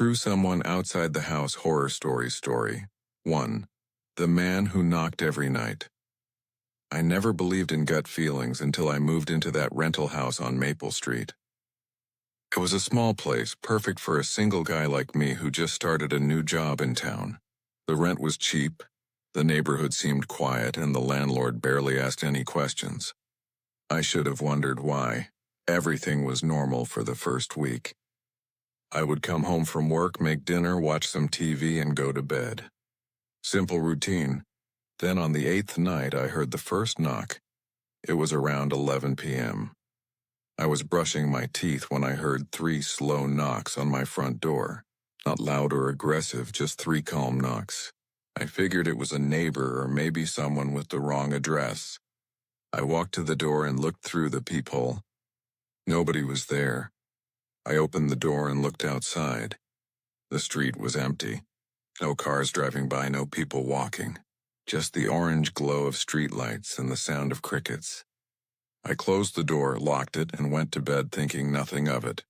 True Someone Outside the House Horror Story. 1. The Man Who Knocked Every Night. I never believed in gut feelings until I moved into that rental house on Maple Street. It was a small place, perfect for a single guy like me who just started a new job in town. The rent was cheap, the neighborhood seemed quiet, and the landlord barely asked any questions. I should have wondered why. Everything was normal for the first week. I would come home from work, make dinner, watch some TV, and go to bed. Simple routine. Then on the 8th night, I heard the first knock. It was around 11 p.m. I was brushing my teeth when I heard 3 slow knocks on my front door. Not loud or aggressive, just 3 calm knocks. I figured it was a neighbor or maybe someone with the wrong address. I walked to the door and looked through the peephole. Nobody was there. I opened the door and looked outside. The street was empty. No cars driving by, no people walking. Just the orange glow of streetlights and the sound of crickets. I closed the door, locked it, and went to bed thinking nothing of it.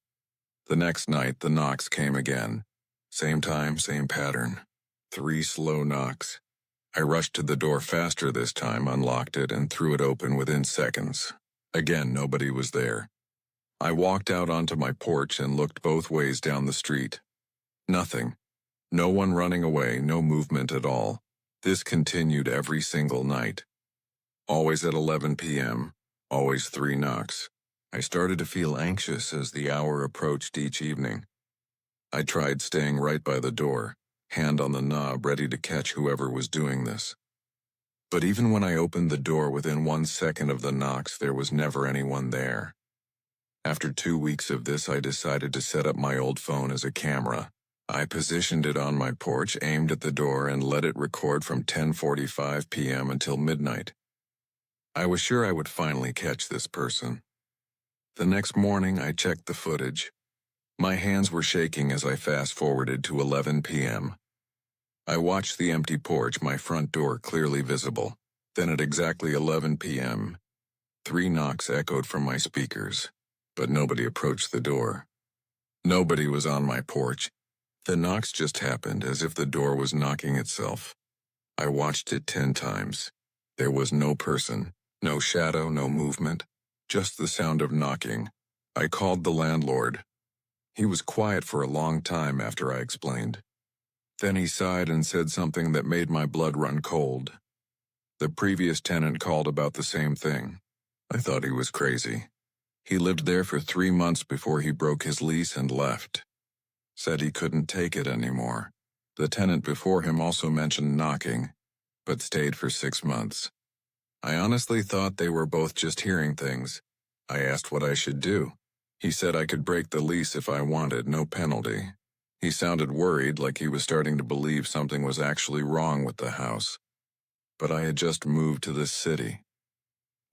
The next night, the knocks came again. Same time, same pattern. 3 slow knocks. I rushed to the door faster this time, unlocked it, and threw it open within seconds. Again, nobody was there. I walked out onto my porch and looked both ways down the street. Nothing. No one running away, no movement at all. This continued every single night. Always at 11 p.m., always 3 knocks. I started to feel anxious as the hour approached each evening. I tried staying right by the door, hand on the knob, ready to catch whoever was doing this. But even when I opened the door within 1 second of the knocks, there was never anyone there. After 2 weeks of this, I decided to set up my old phone as a camera. I positioned it on my porch, aimed at the door, and let it record from 10:45 p.m. until midnight. I was sure I would finally catch this person. The next morning, I checked the footage. My hands were shaking as I fast-forwarded to 11 p.m. I watched the empty porch, my front door clearly visible. Then at exactly 11 p.m., 3 knocks echoed from my speakers. But nobody approached the door. Nobody was on my porch. The knocks just happened as if the door was knocking itself. I watched it 10 times. There was no person, no shadow, no movement, just the sound of knocking. I called the landlord. He was quiet for a long time after I explained. Then he sighed and said something that made my blood run cold. The previous tenant called about the same thing. I thought he was crazy. He lived there for 3 months before he broke his lease and left. Said he couldn't take it anymore. The tenant before him also mentioned knocking, but stayed for 6 months. I honestly thought they were both just hearing things. I asked what I should do. He said I could break the lease if I wanted, no penalty. He sounded worried, like he was starting to believe something was actually wrong with the house. But I had just moved to this city.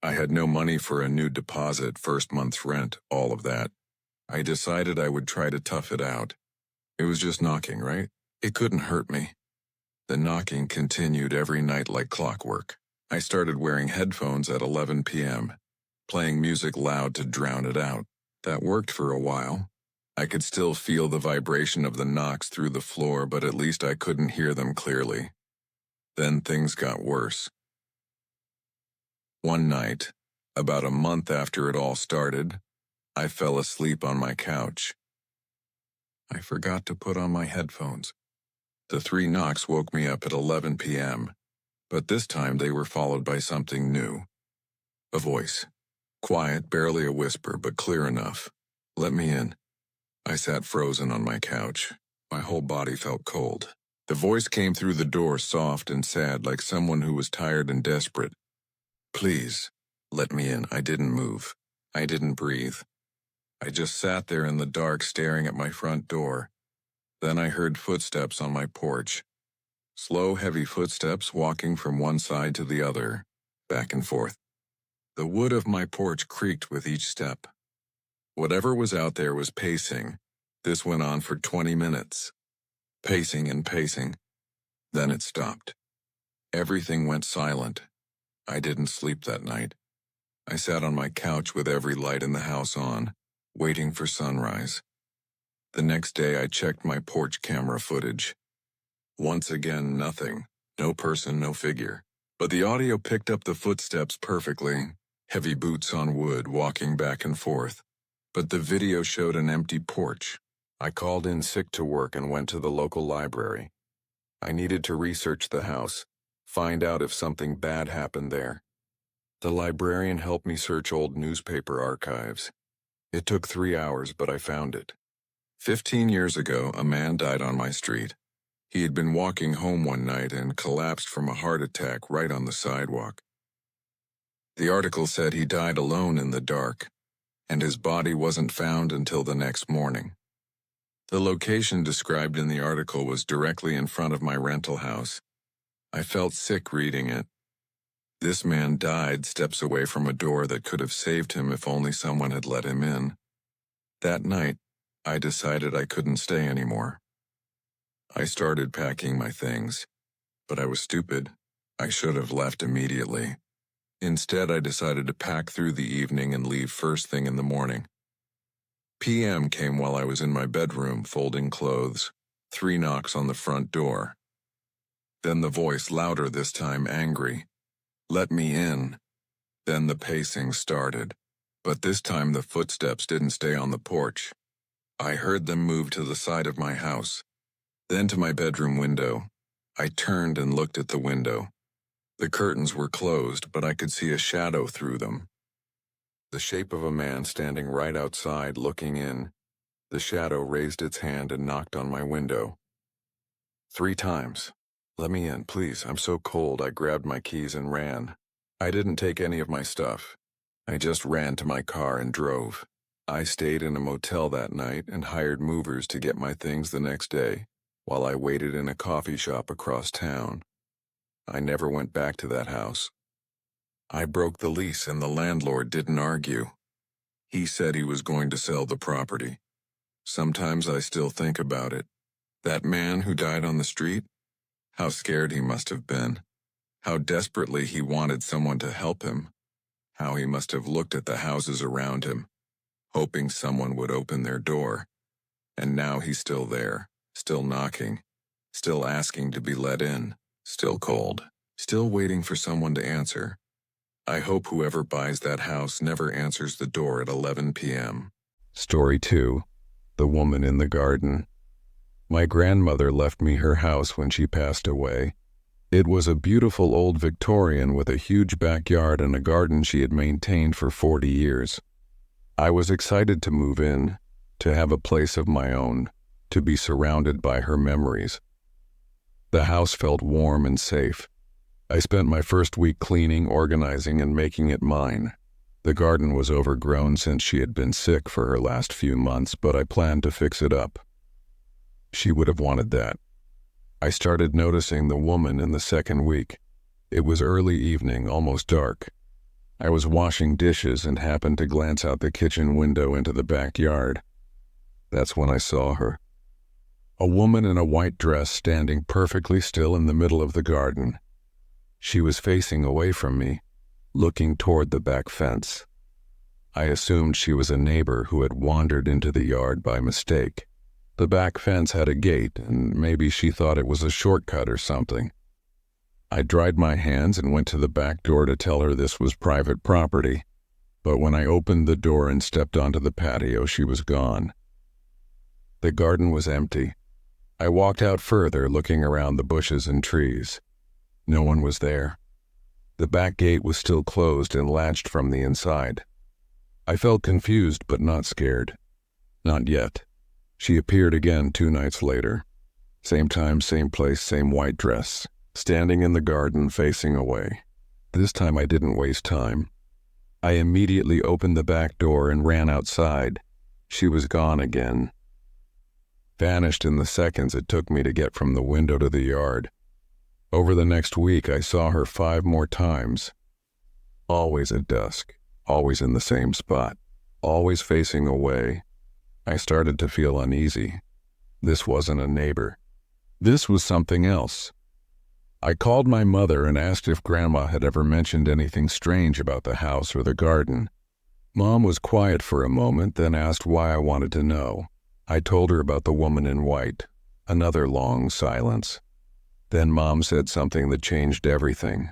I had no money for a new deposit, first month's rent, all of that. I decided I would try to tough it out. It was just knocking, right? It couldn't hurt me. The knocking continued every night like clockwork. I started wearing headphones at 11 p.m., playing music loud to drown it out. That worked for a while. I could still feel the vibration of the knocks through the floor, but at least I couldn't hear them clearly. Then things got worse. One night, about a month after it all started, I fell asleep on my couch. I forgot to put on my headphones. The 3 knocks woke me up at 11 p.m., but this time they were followed by something new. A voice. Quiet, barely a whisper, but clear enough. Let me in. I sat frozen on my couch. My whole body felt cold. The voice came through the door, soft and sad, like someone who was tired and desperate. Please, let me in. I didn't move. I didn't breathe. I just sat there in the dark staring at my front door. Then I heard footsteps on my porch. Slow, heavy footsteps walking from one side to the other, back and forth. The wood of my porch creaked with each step. Whatever was out there was pacing. This went on for 20 minutes. Pacing and pacing. Then it stopped. Everything went silent. I didn't sleep that night. I sat on my couch with every light in the house on, waiting for sunrise. The next day I checked my porch camera footage. Once again, nothing. No person, no figure. But the audio picked up the footsteps perfectly. Heavy boots on wood, walking back and forth. But the video showed an empty porch. I called in sick to work and went to the local library. I needed to research the house, find out if something bad happened there. The librarian helped me search old newspaper archives. It took 3 hours, but I found it. 15 years ago, a man died on my street. He had been walking home one night and collapsed from a heart attack right on the sidewalk. The article said he died alone in the dark, and his body wasn't found until the next morning. The location described in the article was directly in front of my rental house. I felt sick reading it. This man died steps away from a door that could have saved him if only someone had let him in. That night, I decided I couldn't stay anymore. I started packing my things, but I was stupid. I should have left immediately. Instead, I decided to pack through the evening and leave first thing in the morning. PM came while I was in my bedroom folding clothes. 3 knocks on the front door. Then the voice, louder this time, angry. "Let me in." Then the pacing started, but this time the footsteps didn't stay on the porch. I heard them move to the side of my house, then to my bedroom window. I turned and looked at the window. The curtains were closed, but I could see a shadow through them. The shape of a man standing right outside, looking in. The shadow raised its hand and knocked on my window. 3 times. "Let me in, please. I'm so cold." I grabbed my keys and ran. I didn't take any of my stuff. I just ran to my car and drove. I stayed in a motel that night and hired movers to get my things the next day, while I waited in a coffee shop across town. I never went back to that house. I broke the lease and the landlord didn't argue. He said he was going to sell the property. Sometimes I still think about it. That man who died on the street? How scared he must have been. How desperately he wanted someone to help him. How he must have looked at the houses around him, hoping someone would open their door. And now he's still there, still knocking, still asking to be let in, still cold, still waiting for someone to answer. I hope whoever buys that house never answers the door at 11 p.m. Story 2. The Woman in the Garden. My grandmother left me her house when she passed away. It was a beautiful old Victorian with a huge backyard and a garden she had maintained for 40 years. I was excited to move in, to have a place of my own, to be surrounded by her memories. The house felt warm and safe. I spent my first week cleaning, organizing, and making it mine. The garden was overgrown since she had been sick for her last few months, but I planned to fix it up. She would have wanted that. I started noticing the woman in the second week. It was early evening, almost dark. I was washing dishes and happened to glance out the kitchen window into the backyard. That's when I saw her. A woman in a white dress standing perfectly still in the middle of the garden. She was facing away from me, looking toward the back fence. I assumed she was a neighbor who had wandered into the yard by mistake. The back fence had a gate, and maybe she thought it was a shortcut or something. I dried my hands and went to the back door to tell her this was private property, but when I opened the door and stepped onto the patio, she was gone. The garden was empty. I walked out further, looking around the bushes and trees. No one was there. The back gate was still closed and latched from the inside. I felt confused but not scared. Not yet. She appeared again 2 nights later. Same time, same place, same white dress, standing in the garden facing away. This time I didn't waste time. I immediately opened the back door and ran outside. She was gone again. Vanished in the seconds it took me to get from the window to the yard. Over the next week, I saw her 5 more times. Always at dusk, always in the same spot, always facing away. I started to feel uneasy. This wasn't a neighbor. This was something else. I called my mother and asked if Grandma had ever mentioned anything strange about the house or the garden. Mom was quiet for a moment, then asked why I wanted to know. I told her about the woman in white. Another long silence. Then Mom said something that changed everything.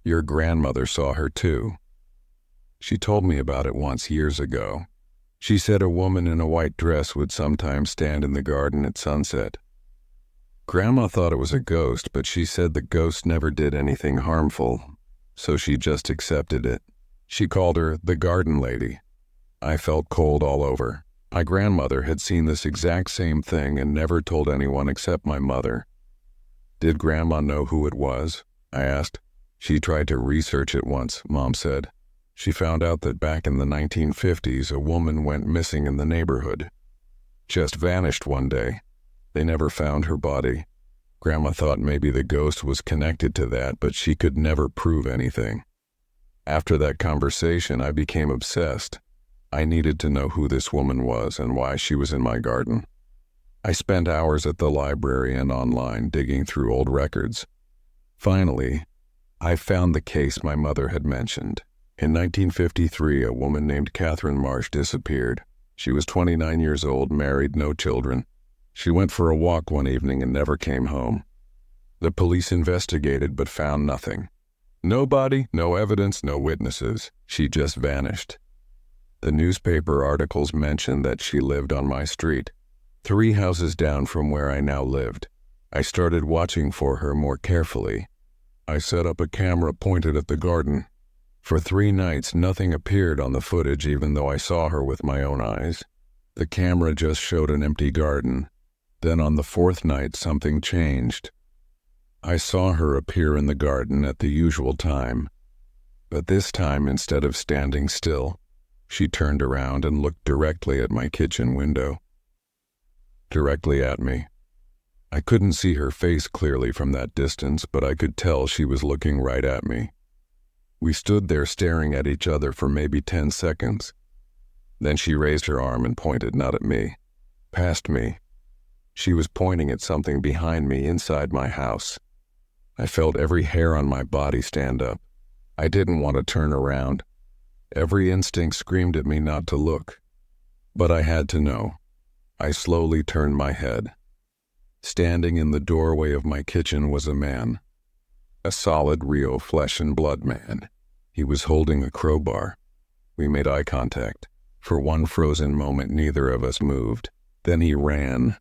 Your grandmother saw her too. She told me about it once years ago. She said a woman in a white dress would sometimes stand in the garden at sunset. Grandma thought it was a ghost, but she said the ghost never did anything harmful, so she just accepted it. She called her the garden lady. I felt cold all over. My grandmother had seen this exact same thing and never told anyone except my mother. Did Grandma know who it was? I asked. She tried to research it once, Mom said. She found out that back in the 1950s, a woman went missing in the neighborhood. Just vanished one day. They never found her body. Grandma thought maybe the ghost was connected to that, but she could never prove anything. After that conversation, I became obsessed. I needed to know who this woman was and why she was in my garden. I spent hours at the library and online digging through old records. Finally, I found the case my mother had mentioned. In 1953, a woman named Catherine Marsh disappeared. She was 29 years old, married, no children. She went for a walk one evening and never came home. The police investigated but found nothing. No body, no evidence, no witnesses. She just vanished. The newspaper articles mentioned that she lived on my street, 3 houses down from where I now lived. I started watching for her more carefully. I set up a camera pointed at the garden. For 3 nights, nothing appeared on the footage even though I saw her with my own eyes. The camera just showed an empty garden. Then on the 4th night, something changed. I saw her appear in the garden at the usual time. But this time, instead of standing still, she turned around and looked directly at my kitchen window. Directly at me. I couldn't see her face clearly from that distance, but I could tell she was looking right at me. We stood there staring at each other for maybe 10 seconds. Then she raised her arm and pointed not at me, past me. She was pointing at something behind me inside my house. I felt every hair on my body stand up. I didn't want to turn around. Every instinct screamed at me not to look. But I had to know. I slowly turned my head. Standing in the doorway of my kitchen was a man. A solid, real flesh and blood man. He was holding a crowbar. We made eye contact. For one frozen moment, neither of us moved. Then he ran.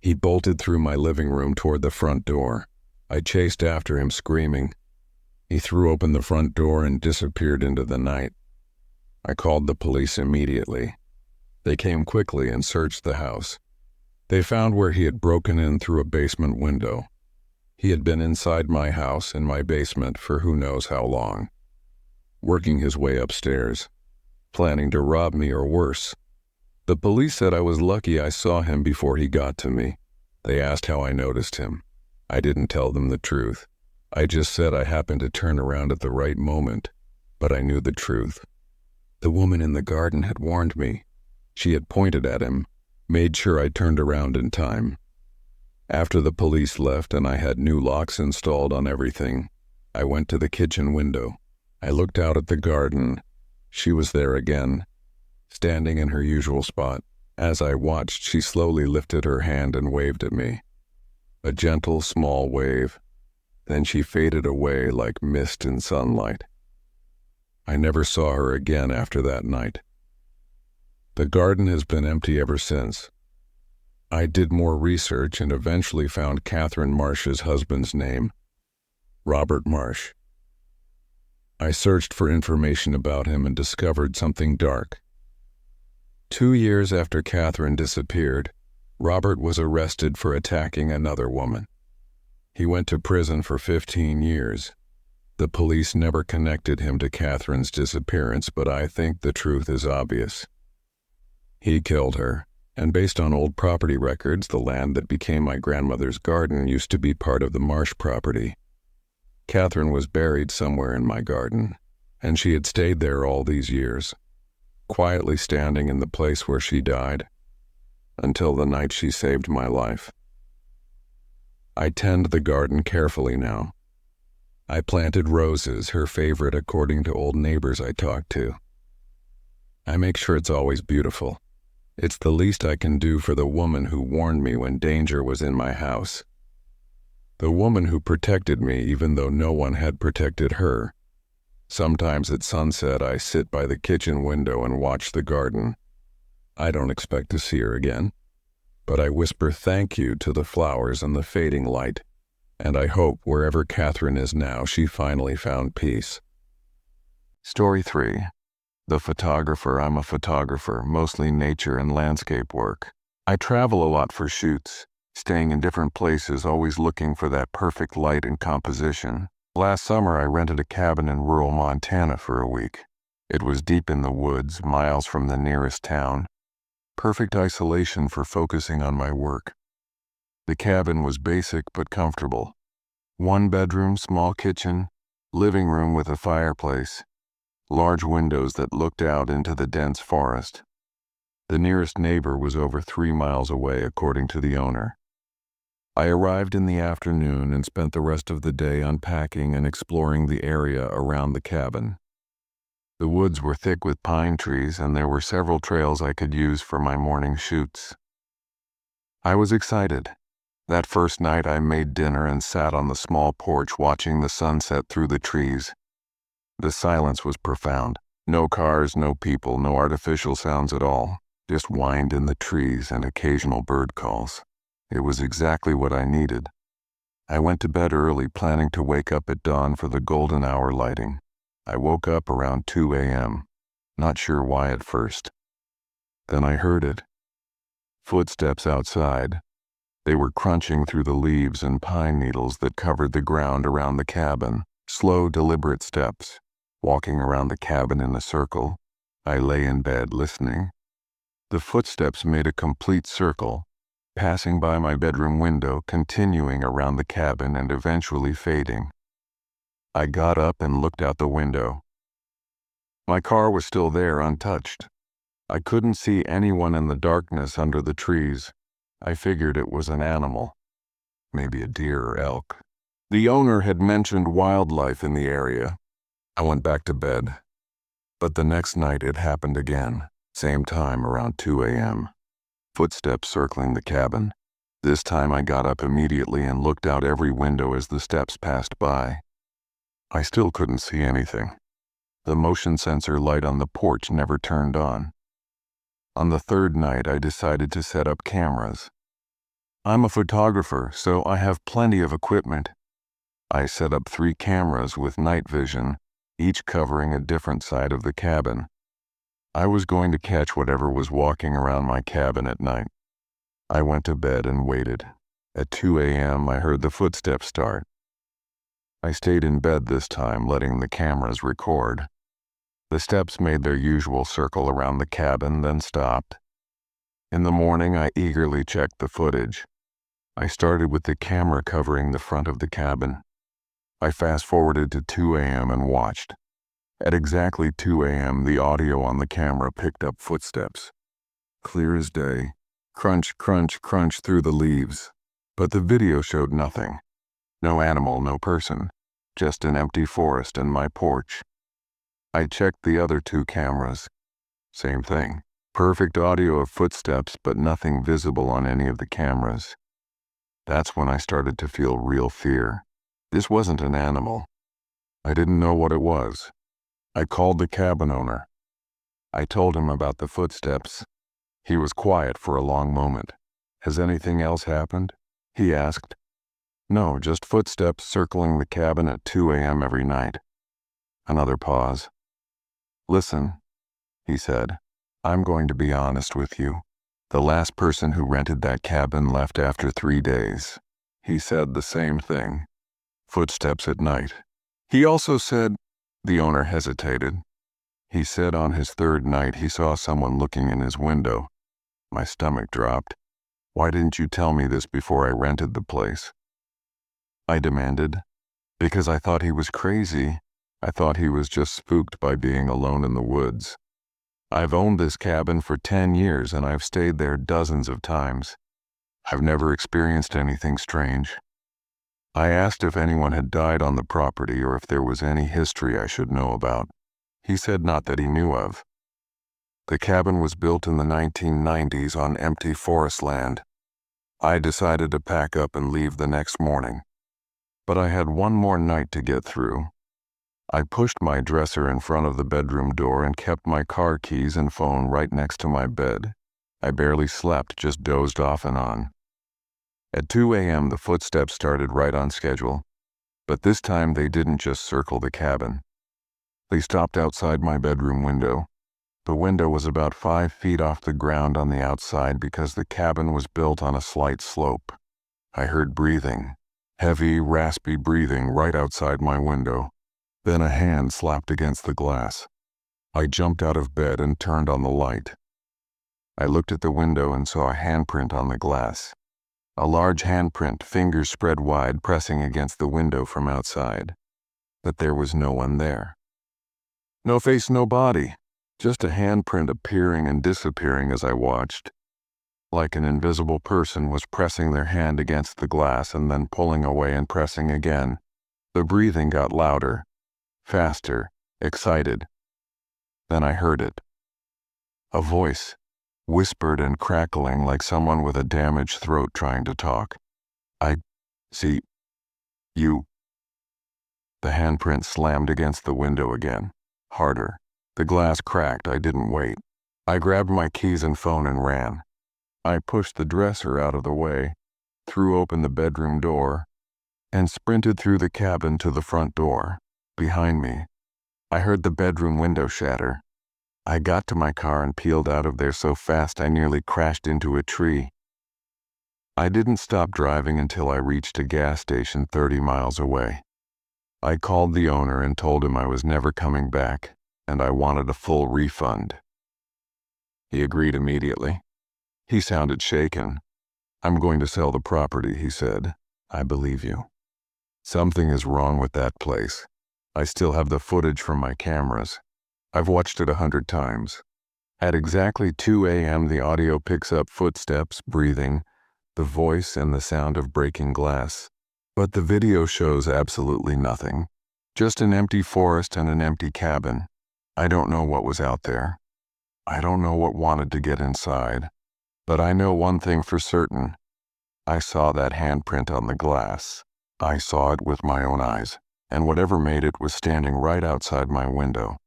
He bolted through my living room toward the front door. I chased after him, screaming. He threw open the front door and disappeared into the night. I called the police immediately. They came quickly and searched the house. They found where he had broken in through a basement window. He had been inside my house in my basement for who knows how long, working his way upstairs, planning to rob me or worse. The police said I was lucky I saw him before he got to me. They asked how I noticed him. I didn't tell them the truth. I just said I happened to turn around at the right moment, but I knew the truth. The woman in the garden had warned me. She had pointed at him, made sure I turned around in time. After the police left and I had new locks installed on everything, I went to the kitchen window. I looked out at the garden. She was there again, standing in her usual spot. As I watched, she slowly lifted her hand and waved at me. A gentle, small wave. Then she faded away like mist in sunlight. I never saw her again after that night. The garden has been empty ever since. I did more research and eventually found Catherine Marsh's husband's name, Robert Marsh. I searched for information about him and discovered something dark. 2 years after Catherine disappeared, Robert was arrested for attacking another woman. He went to prison for 15 years. The police never connected him to Catherine's disappearance, but I think the truth is obvious. He killed her. And based on old property records, the land that became my grandmother's garden used to be part of the Marsh property. Catherine was buried somewhere in my garden, and she had stayed there all these years, quietly standing in the place where she died, until the night she saved my life. I tend the garden carefully now. I planted roses, her favorite according to old neighbors I talked to. I make sure it's always beautiful. It's the least I can do for the woman who warned me when danger was in my house. The woman who protected me even though no one had protected her. Sometimes at sunset I sit by the kitchen window and watch the garden. I don't expect to see her again, but I whisper thank you to the flowers and the fading light, and I hope wherever Catherine is now she finally found peace. Story 3. The photographer. I'm a photographer, mostly nature and landscape work. I travel a lot for shoots, staying in different places, always looking for that perfect light and composition. Last summer I rented a cabin in rural Montana for a week. It was deep in the woods, miles from the nearest town. Perfect isolation for focusing on my work. The cabin was basic but comfortable. 1 bedroom, small kitchen, living room with a fireplace, large windows that looked out into the dense forest. The nearest neighbor was over 3 miles away, according to the owner. I arrived in the afternoon and spent the rest of the day unpacking and exploring the area around the cabin. The woods were thick with pine trees, and there were several trails I could use for my morning shoots. I was excited. That first night I made dinner and sat on the small porch watching the sunset through the trees. The silence was profound. No cars, no people, no artificial sounds at all. Just wind in the trees and occasional bird calls. It was exactly what I needed. I went to bed early, planning to wake up at dawn for the golden hour lighting. I woke up around 2 a.m., not sure why at first. Then I heard it. Footsteps outside. They were crunching through the leaves and pine needles that covered the ground around the cabin. Slow, deliberate steps. Walking around the cabin in a circle. I lay in bed listening. The footsteps made a complete circle, passing by my bedroom window, continuing around the cabin and eventually fading. I got up and looked out the window. My car was still there, untouched. I couldn't see anyone in the darkness under the trees. I figured it was an animal, maybe a deer or elk. The owner had mentioned wildlife in the area. I went back to bed. But the next night it happened again, same time around 2 a.m. Footsteps circling the cabin. This time I got up immediately and looked out every window as the steps passed by. I still couldn't see anything. The motion sensor light on the porch never turned on. On the 3rd night I decided to set up cameras. I'm a photographer, so I have plenty of equipment. I set up 3 cameras with night vision, each covering a different side of the cabin. I was going to catch whatever was walking around my cabin at night. I went to bed and waited. At 2 a.m. I heard the footsteps start. I stayed in bed this time, letting the cameras record. The steps made their usual circle around the cabin, then stopped. In the morning, I eagerly checked the footage. I started with the camera covering the front of the cabin. I fast-forwarded to 2 a.m. and watched. At exactly 2 a.m., the audio on the camera picked up footsteps. Clear as day. Crunch, crunch, crunch through the leaves. But the video showed nothing. No animal, no person. Just an empty forest and my porch. I checked the other 2 cameras. Same thing. Perfect audio of footsteps, but nothing visible on any of the cameras. That's when I started to feel real fear. This wasn't an animal. I didn't know what it was. I called the cabin owner. I told him about the footsteps. He was quiet for a long moment. Has anything else happened? He asked. No, just footsteps circling the cabin at 2 a.m. every night. Another pause. Listen, he said. I'm going to be honest with you. The last person who rented that cabin left after 3 days. He said the same thing. Footsteps at night. He also said, the owner hesitated. He said on his 3rd night he saw someone looking in his window. My stomach dropped. Why didn't you tell me this before I rented the place? I demanded. Because I thought he was crazy. I thought he was just spooked by being alone in the woods. I've owned this cabin for 10 years and I've stayed there dozens of times. I've never experienced anything strange. I asked if anyone had died on the property or if there was any history I should know about. He said not that he knew of. The cabin was built in the 1990s on empty forest land. I decided to pack up and leave the next morning. But I had one more night to get through. I pushed my dresser in front of the bedroom door and kept my car keys and phone right next to my bed. I barely slept, just dozed off and on. At 2 a.m. the footsteps started right on schedule, but this time they didn't just circle the cabin. They stopped outside my bedroom window. The window was about 5 feet off the ground on the outside because the cabin was built on a slight slope. I heard breathing, heavy, raspy breathing right outside my window. Then a hand slapped against the glass. I jumped out of bed and turned on the light. I looked at the window and saw a handprint on the glass. A large handprint, fingers spread wide, pressing against the window from outside. But there was no one there. No face, no body. Just a handprint appearing and disappearing as I watched. Like an invisible person was pressing their hand against the glass and then pulling away and pressing again. The breathing got louder, faster, excited. Then I heard it. A voice, whispered and crackling like someone with a damaged throat trying to talk. "I see you." The handprint slammed against the window again, harder. The glass cracked. I didn't wait. I grabbed my keys and phone and ran. I pushed the dresser out of the way, threw open the bedroom door, and sprinted through the cabin to the front door. Behind me, I heard the bedroom window shatter. I got to my car and peeled out of there so fast I nearly crashed into a tree. I didn't stop driving until I reached a gas station 30 miles away. I called the owner and told him I was never coming back, and I wanted a full refund. He agreed immediately. He sounded shaken. "I'm going to sell the property," he said. "I believe you. Something is wrong with that place. I still have the footage from my cameras. I've watched it 100 times. At exactly 2 a.m. the audio picks up footsteps, breathing, the voice, and the sound of breaking glass. But the video shows absolutely nothing. Just an empty forest and an empty cabin. I don't know what was out there. I don't know what wanted to get inside. But I know one thing for certain. I saw that handprint on the glass. I saw it with my own eyes, and whatever made it was standing right outside my window,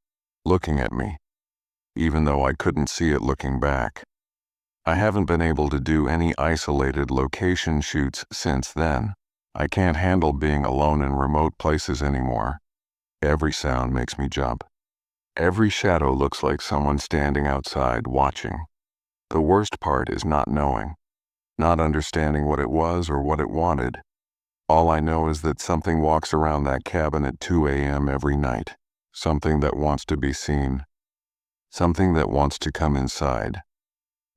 looking at me, even though I couldn't see it looking back. I haven't been able to do any isolated location shoots since then. I can't handle being alone in remote places anymore. Every sound makes me jump. Every shadow looks like someone standing outside watching. The worst part is not knowing, not understanding what it was or what it wanted. All I know is that something walks around that cabin at 2 a.m. every night. Something that wants to be seen. Something that wants to come inside.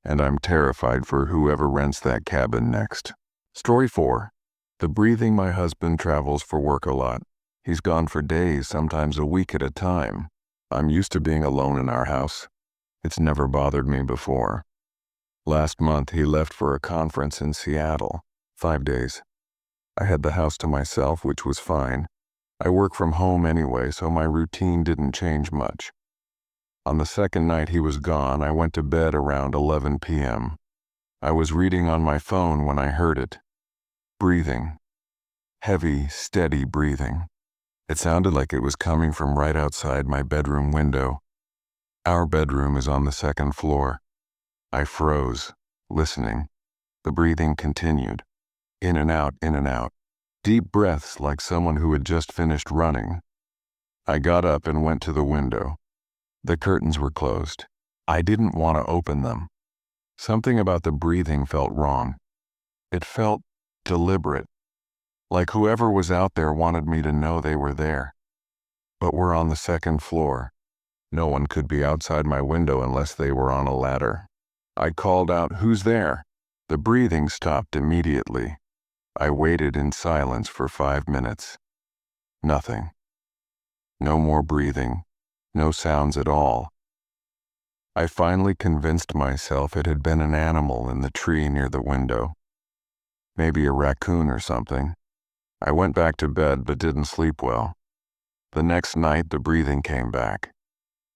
And I'm terrified for whoever rents that cabin next. Story 4. The breathing. My husband travels for work a lot. He's gone for days, sometimes a week at a time. I'm used to being alone in our house. It's never bothered me before. Last month he left for a conference in Seattle. 5 days. I had the house to myself, which was fine. I work from home anyway, so my routine didn't change much. On the second night he was gone, I went to bed around 11 p.m. I was reading on my phone when I heard it. Breathing. Heavy, steady breathing. It sounded like it was coming from right outside my bedroom window. Our bedroom is on the second floor. I froze, listening. The breathing continued. In and out, in and out. Deep breaths like someone who had just finished running. I got up and went to the window. The curtains were closed. I didn't want to open them. Something about the breathing felt wrong. It felt deliberate. Like whoever was out there wanted me to know they were there. But we're on the second floor. No one could be outside my window unless they were on a ladder. I called out, "Who's there?" The breathing stopped immediately. I waited in silence for 5 minutes. Nothing. No more breathing. No sounds at all. I finally convinced myself it had been an animal in the tree near the window. Maybe a raccoon or something. I went back to bed but didn't sleep well. The next night the breathing came back.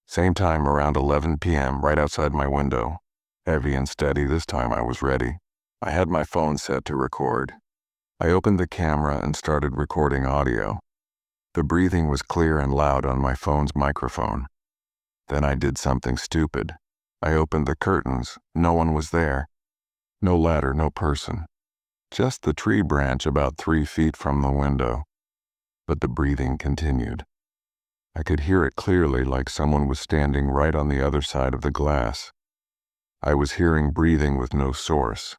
Same time around 11 p.m. right outside my window. Heavy and steady this time. I was ready. I had my phone set to record. I opened the camera and started recording audio. The breathing was clear and loud on my phone's microphone. Then I did something stupid. I opened the curtains. No one was there. No ladder, no person. Just the tree branch about 3 feet from the window. But the breathing continued. I could hear it clearly, like someone was standing right on the other side of the glass. I was hearing breathing with no source.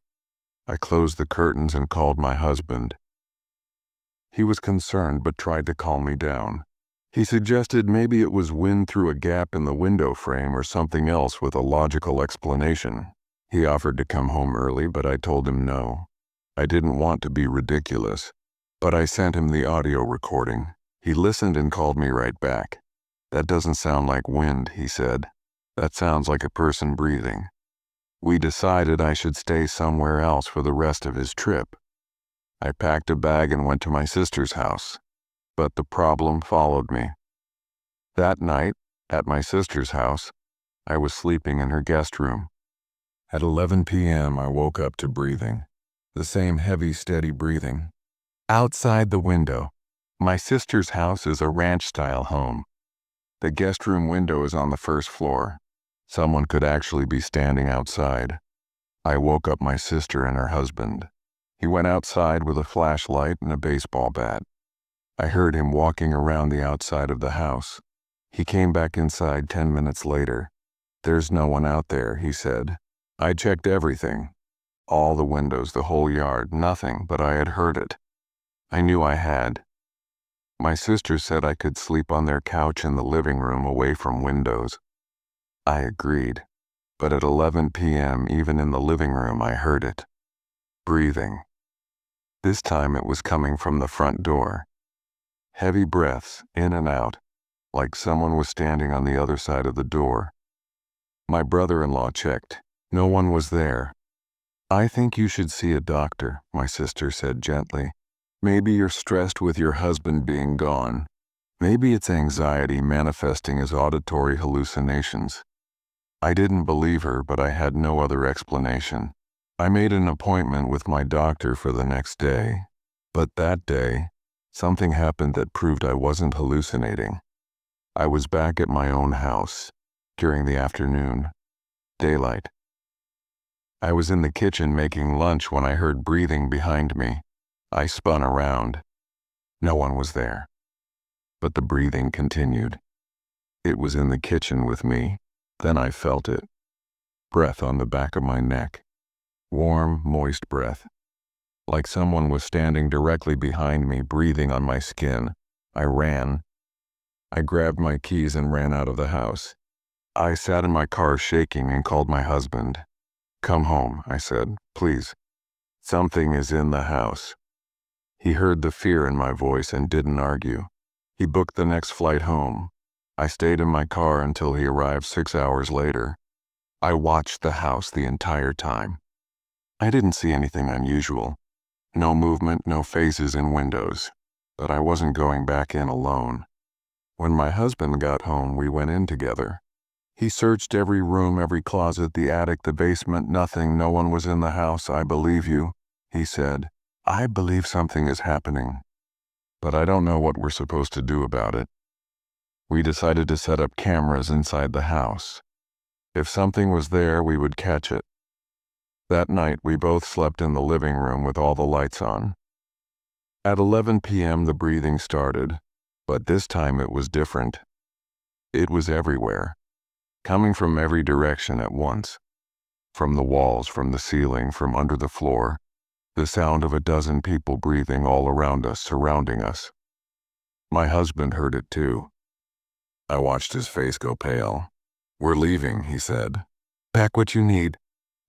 I closed the curtains and called my husband. He was concerned but tried to calm me down. He suggested maybe it was wind through a gap in the window frame or something else with a logical explanation. He offered to come home early, but I told him no. I didn't want to be ridiculous, but I sent him the audio recording. He listened and called me right back. "That doesn't sound like wind," he said. "That sounds like a person breathing." We decided I should stay somewhere else for the rest of his trip. I packed a bag and went to my sister's house. But the problem followed me. That night, at my sister's house, I was sleeping in her guest room. At 11 p.m., I woke up to breathing. The same heavy, steady breathing. Outside the window. My sister's house is a ranch-style home. The guest room window is on the first floor. Someone could actually be standing outside. I woke up my sister and her husband. He went outside with a flashlight and a baseball bat. I heard him walking around the outside of the house. He came back inside 10 minutes later. "There's no one out there," he said. "I checked everything. All the windows, the whole yard, nothing, but I had heard it. I knew I had." My sister said I could sleep on their couch in the living room away from windows. I agreed, but at 11 p.m., even in the living room, I heard it. Breathing. This time it was coming from the front door. Heavy breaths, in and out, like someone was standing on the other side of the door. My brother-in-law checked. No one was there. "I think you should see a doctor," my sister said gently. "Maybe you're stressed with your husband being gone. Maybe it's anxiety manifesting as auditory hallucinations." I didn't believe her, but I had no other explanation. I made an appointment with my doctor for the next day. But that day, something happened that proved I wasn't hallucinating. I was back at my own house during the afternoon. Daylight. I was in the kitchen making lunch when I heard breathing behind me. I spun around. No one was there. But the breathing continued. It was in the kitchen with me. Then I felt it. Breath on the back of my neck. Warm, moist breath. Like someone was standing directly behind me, breathing on my skin. I ran. I grabbed my keys and ran out of the house. I sat in my car shaking and called my husband. "Come home," I said, "please. Something is in the house." He heard the fear in my voice and didn't argue. He booked the next flight home. I stayed in my car until he arrived 6 hours later. I watched the house the entire time. I didn't see anything unusual. No movement, no faces in windows. But I wasn't going back in alone. When my husband got home, we went in together. He searched every room, every closet, the attic, the basement, nothing. "No one was in the house. I believe you," he said. "I believe something is happening. But I don't know what we're supposed to do about it." We decided to set up cameras inside the house. If something was there, we would catch it. That night, we both slept in the living room with all the lights on. At 11 p.m., the breathing started, but this time it was different. It was everywhere, coming from every direction at once. From the walls, from the ceiling, from under the floor. The sound of a dozen people breathing all around us, surrounding us. My husband heard it too. I watched his face go pale. "We're leaving," he said. "Pack what you need.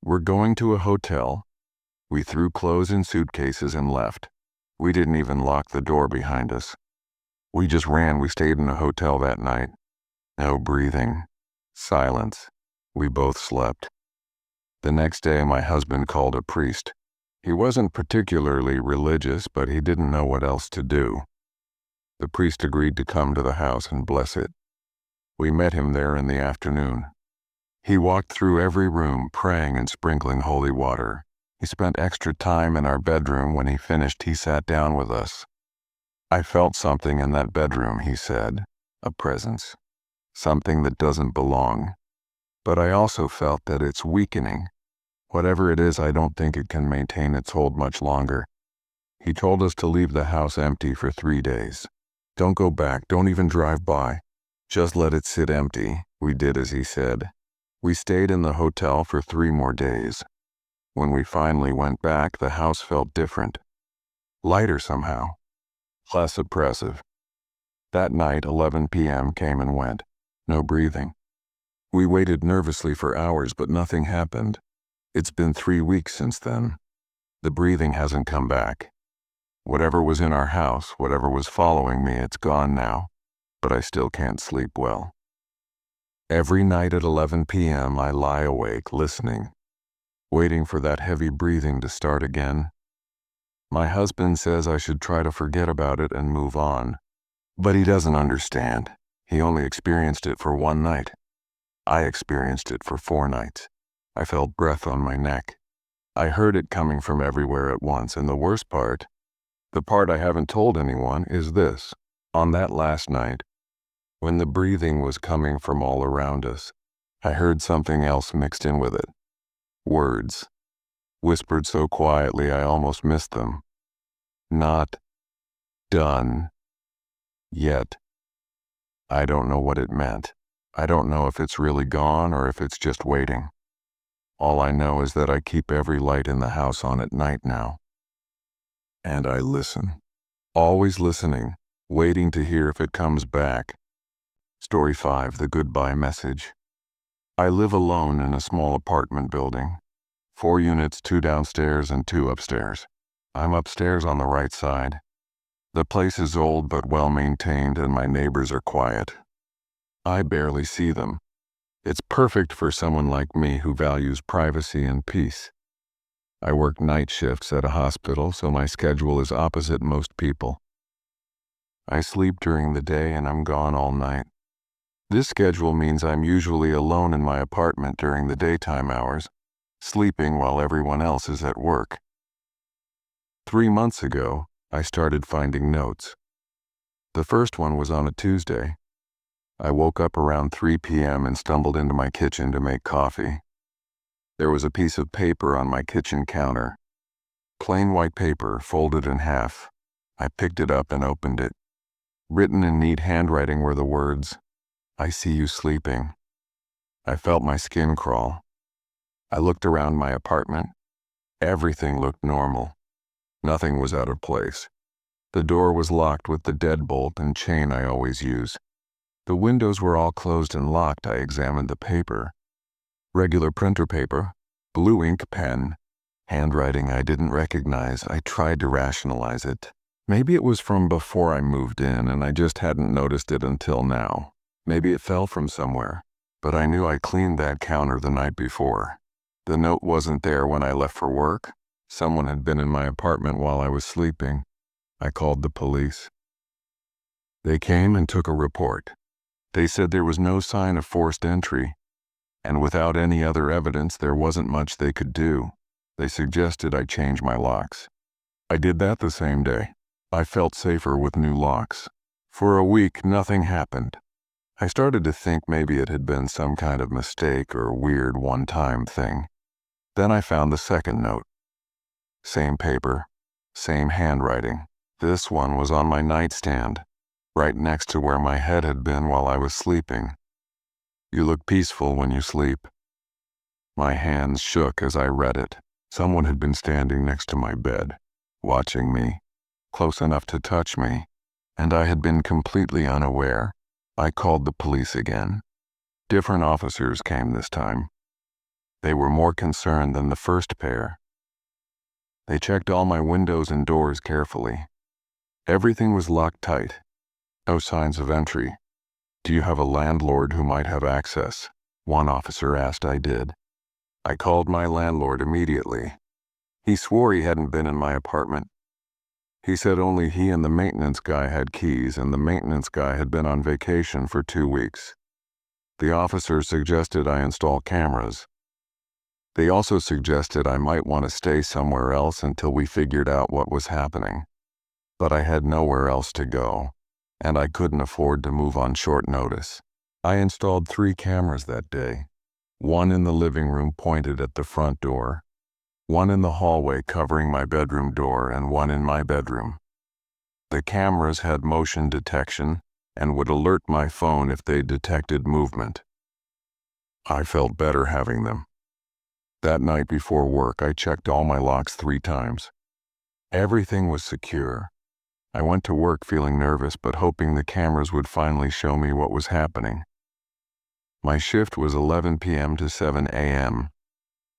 We're going to a hotel." We threw clothes in suitcases and left. We didn't even lock the door behind us. We just ran. We stayed in a hotel that night. No breathing. Silence. We both slept. The next day, my husband called a priest. He wasn't particularly religious, but he didn't know what else to do. The priest agreed to come to the house and bless it. We met him there in the afternoon. He walked through every room, praying and sprinkling holy water. He spent extra time in our bedroom. When he finished, he sat down with us. I felt something in that bedroom, he said. A presence. Something that doesn't belong. But I also felt that it's weakening. Whatever it is, I don't think it can maintain its hold much longer. He told us to leave the house empty for 3 days. Don't go back, don't even drive by. Just let it sit empty. We did as he said. We stayed in the hotel for 3 more days. When we finally went back, the house felt different. Lighter somehow. Less oppressive. That night, 11 p.m. came and went. No breathing. We waited nervously for hours, but nothing happened. It's been 3 weeks since then. The breathing hasn't come back. Whatever was in our house, whatever was following me, it's gone now, but I still can't sleep well. Every night at 11 p.m. I lie awake, listening, waiting for that heavy breathing to start again. My husband says I should try to forget about it and move on, but he doesn't understand. He only experienced it for 1 night. I experienced it for 4 nights. I felt breath on my neck. I heard it coming from everywhere at once, and the worst part, the part I haven't told anyone, is this. On that last night, when the breathing was coming from all around us, I heard something else mixed in with it. Words, whispered so quietly I almost missed them. Not done yet. I don't know what it meant. I don't know if it's really gone or if it's just waiting. All I know is that I keep every light in the house on at night now. And I listen. Always listening, waiting to hear if it comes back. Story 5, the goodbye message. I live alone in a small apartment building. 4 units, 2 downstairs and 2 upstairs. I'm upstairs on the right side. The place is old but well maintained, and my neighbors are quiet. I barely see them. It's perfect for someone like me who values privacy and peace. I work night shifts at a hospital, so my schedule is opposite most people. I sleep during the day and I'm gone all night. This schedule means I'm usually alone in my apartment during the daytime hours, sleeping while everyone else is at work. 3 months ago, I started finding notes. The first one was on a Tuesday. I woke up around 3 p.m. and stumbled into my kitchen to make coffee. There was a piece of paper on my kitchen counter. Plain white paper, folded in half. I picked it up and opened it. Written in neat handwriting were the words, "I see you sleeping." I felt my skin crawl. I looked around my apartment. Everything looked normal. Nothing was out of place. The door was locked with the deadbolt and chain I always use. The windows were all closed and locked. I examined the paper. Regular printer paper, blue ink pen, handwriting I didn't recognize. I tried to rationalize it. Maybe it was from before I moved in and I just hadn't noticed it until now. Maybe it fell from somewhere, but I knew I cleaned that counter the night before. The note wasn't there when I left for work. Someone had been in my apartment while I was sleeping. I called the police. They came and took a report. They said there was no sign of forced entry, and without any other evidence, there wasn't much they could do. They suggested I change my locks. I did that the same day. I felt safer with new locks. For a week, nothing happened. I started to think maybe it had been some kind of mistake or weird one-time thing. Then I found the second note. Same paper, same handwriting. This one was on my nightstand, right next to where my head had been while I was sleeping. You look peaceful when you sleep. My hands shook as I read it. Someone had been standing next to my bed, watching me, close enough to touch me, and I had been completely unaware. I called the police again. Different officers came this time. They were more concerned than the first pair. They checked all my windows and doors carefully. Everything was locked tight. No signs of entry. "Do you have a landlord who might have access?" one officer asked. I did. I called my landlord immediately. He swore he hadn't been in my apartment. He said only he and the maintenance guy had keys, and the maintenance guy had been on vacation for 2 weeks. The officers suggested I install cameras. They also suggested I might want to stay somewhere else until we figured out what was happening. But I had nowhere else to go, and I couldn't afford to move on short notice. I installed 3 cameras that day. One in the living room pointed at the front door, one in the hallway covering my bedroom door, and one in my bedroom. The cameras had motion detection and would alert my phone if they detected movement. I felt better having them. That night before work, I checked all my locks 3 times. Everything was secure. I went to work feeling nervous but hoping the cameras would finally show me what was happening. My shift was 11 p.m. to 7 a.m.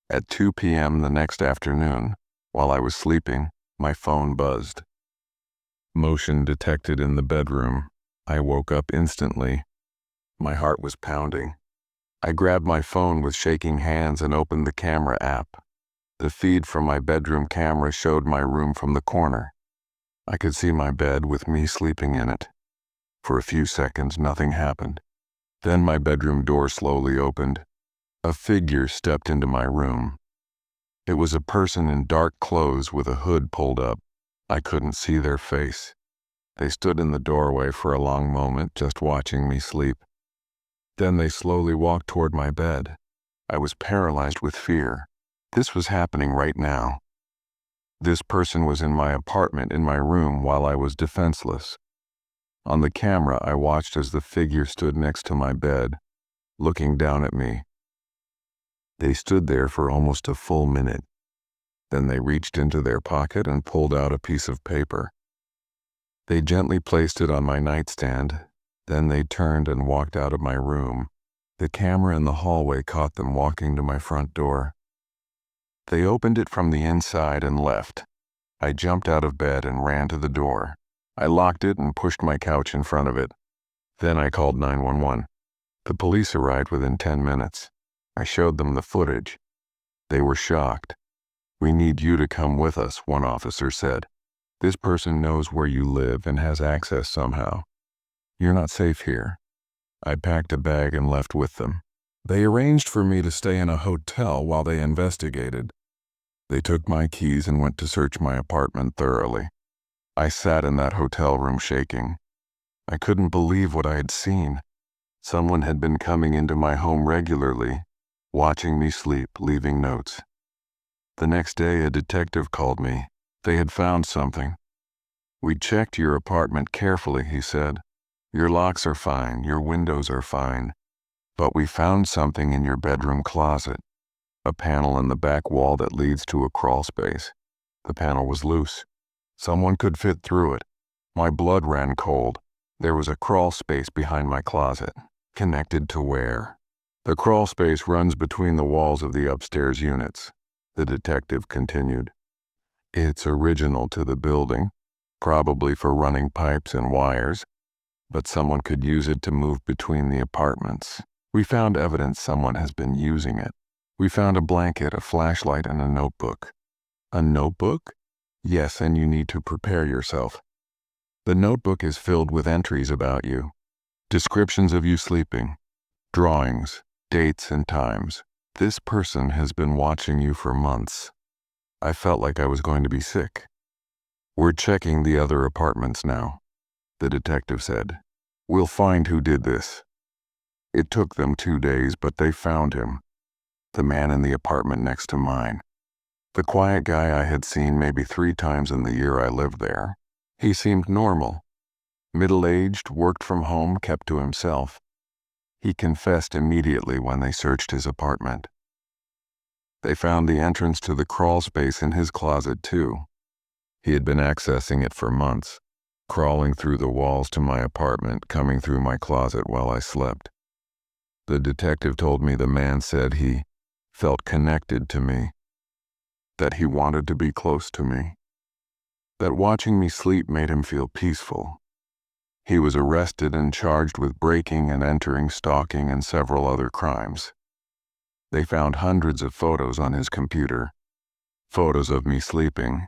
At 2 p.m. the next afternoon, while I was sleeping, my phone buzzed. Motion detected in the bedroom. I woke up instantly. My heart was pounding. I grabbed my phone with shaking hands and opened the camera app. The feed from my bedroom camera showed my room from the corner. I could see my bed with me sleeping in it. For a few seconds, nothing happened. Then my bedroom door slowly opened. A figure stepped into my room. It was a person in dark clothes with a hood pulled up. I couldn't see their face. They stood in the doorway for a long moment, just watching me sleep. Then they slowly walked toward my bed. I was paralyzed with fear. This was happening right now. This person was in my apartment in my room while I was defenseless. On the camera, I watched as the figure stood next to my bed, looking down at me. They stood there for almost a full minute. Then they reached into their pocket and pulled out a piece of paper. They gently placed it on my nightstand. Then they turned and walked out of my room. The camera in the hallway caught them walking to my front door. They opened it from the inside and left. I jumped out of bed and ran to the door. I locked it and pushed my couch in front of it. Then I called 911. The police arrived within 10 minutes. I showed them the footage. They were shocked. "We need you to come with us," one officer said. "This person knows where you live and has access somehow. You're not safe here." I packed a bag and left with them. They arranged for me to stay in a hotel while they investigated. They took my keys and went to search my apartment thoroughly. I sat in that hotel room shaking. I couldn't believe what I had seen. Someone had been coming into my home regularly, watching me sleep, leaving notes. The next day, a detective called me. They had found something. "We checked your apartment carefully," he said. "Your locks are fine, your windows are fine. But we found something in your bedroom closet. A panel in the back wall that leads to a crawl space. The panel was loose. Someone could fit through it." My blood ran cold. There was a crawl space behind my closet. Connected to where? "The crawl space runs between the walls of the upstairs units," the detective continued. "It's original to the building, probably for running pipes and wires, but someone could use it to move between the apartments. We found evidence someone has been using it. We found a blanket, a flashlight, and a notebook." "A notebook?" "Yes, and you need to prepare yourself. The notebook is filled with entries about you, descriptions of you sleeping, drawings, dates, and times. This person has been watching you for months." I felt like I was going to be sick. "We're checking the other apartments now," the detective said. "We'll find who did this." It took them 2 days, but they found him. The man in the apartment next to mine. The quiet guy I had seen maybe 3 times in the year I lived there. He seemed normal. Middle-aged, worked from home, kept to himself. He confessed immediately when they searched his apartment. They found the entrance to the crawl space in his closet too. He had been accessing it for months, crawling through the walls to my apartment, coming through my closet while I slept. The detective told me the man said he felt connected to me, that he wanted to be close to me, that watching me sleep made him feel peaceful. He was arrested and charged with breaking and entering, stalking, and several other crimes. They found hundreds of photos on his computer, photos of me sleeping,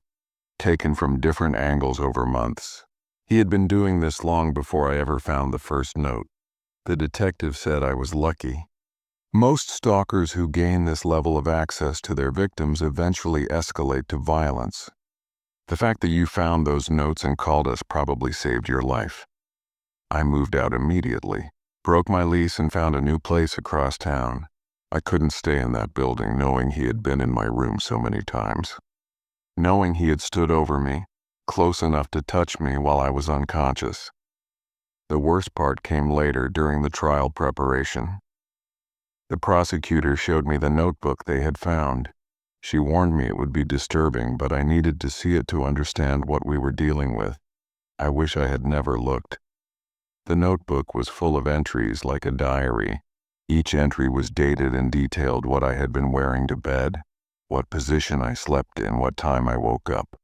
taken from different angles over months. He had been doing this long before I ever found the first note. The detective said I was lucky. Most stalkers who gain this level of access to their victims eventually escalate to violence. The fact that you found those notes and called us probably saved your life. I moved out immediately, broke my lease and found a new place across town. I couldn't stay in that building knowing he had been in my room so many times. Knowing he had stood over me, close enough to touch me while I was unconscious. The worst part came later during the trial preparation. The prosecutor showed me the notebook they had found. She warned me it would be disturbing, but I needed to see it to understand what we were dealing with. I wish I had never looked. The notebook was full of entries like a diary. Each entry was dated and detailed what I had been wearing to bed, what position I slept in, what time I woke up.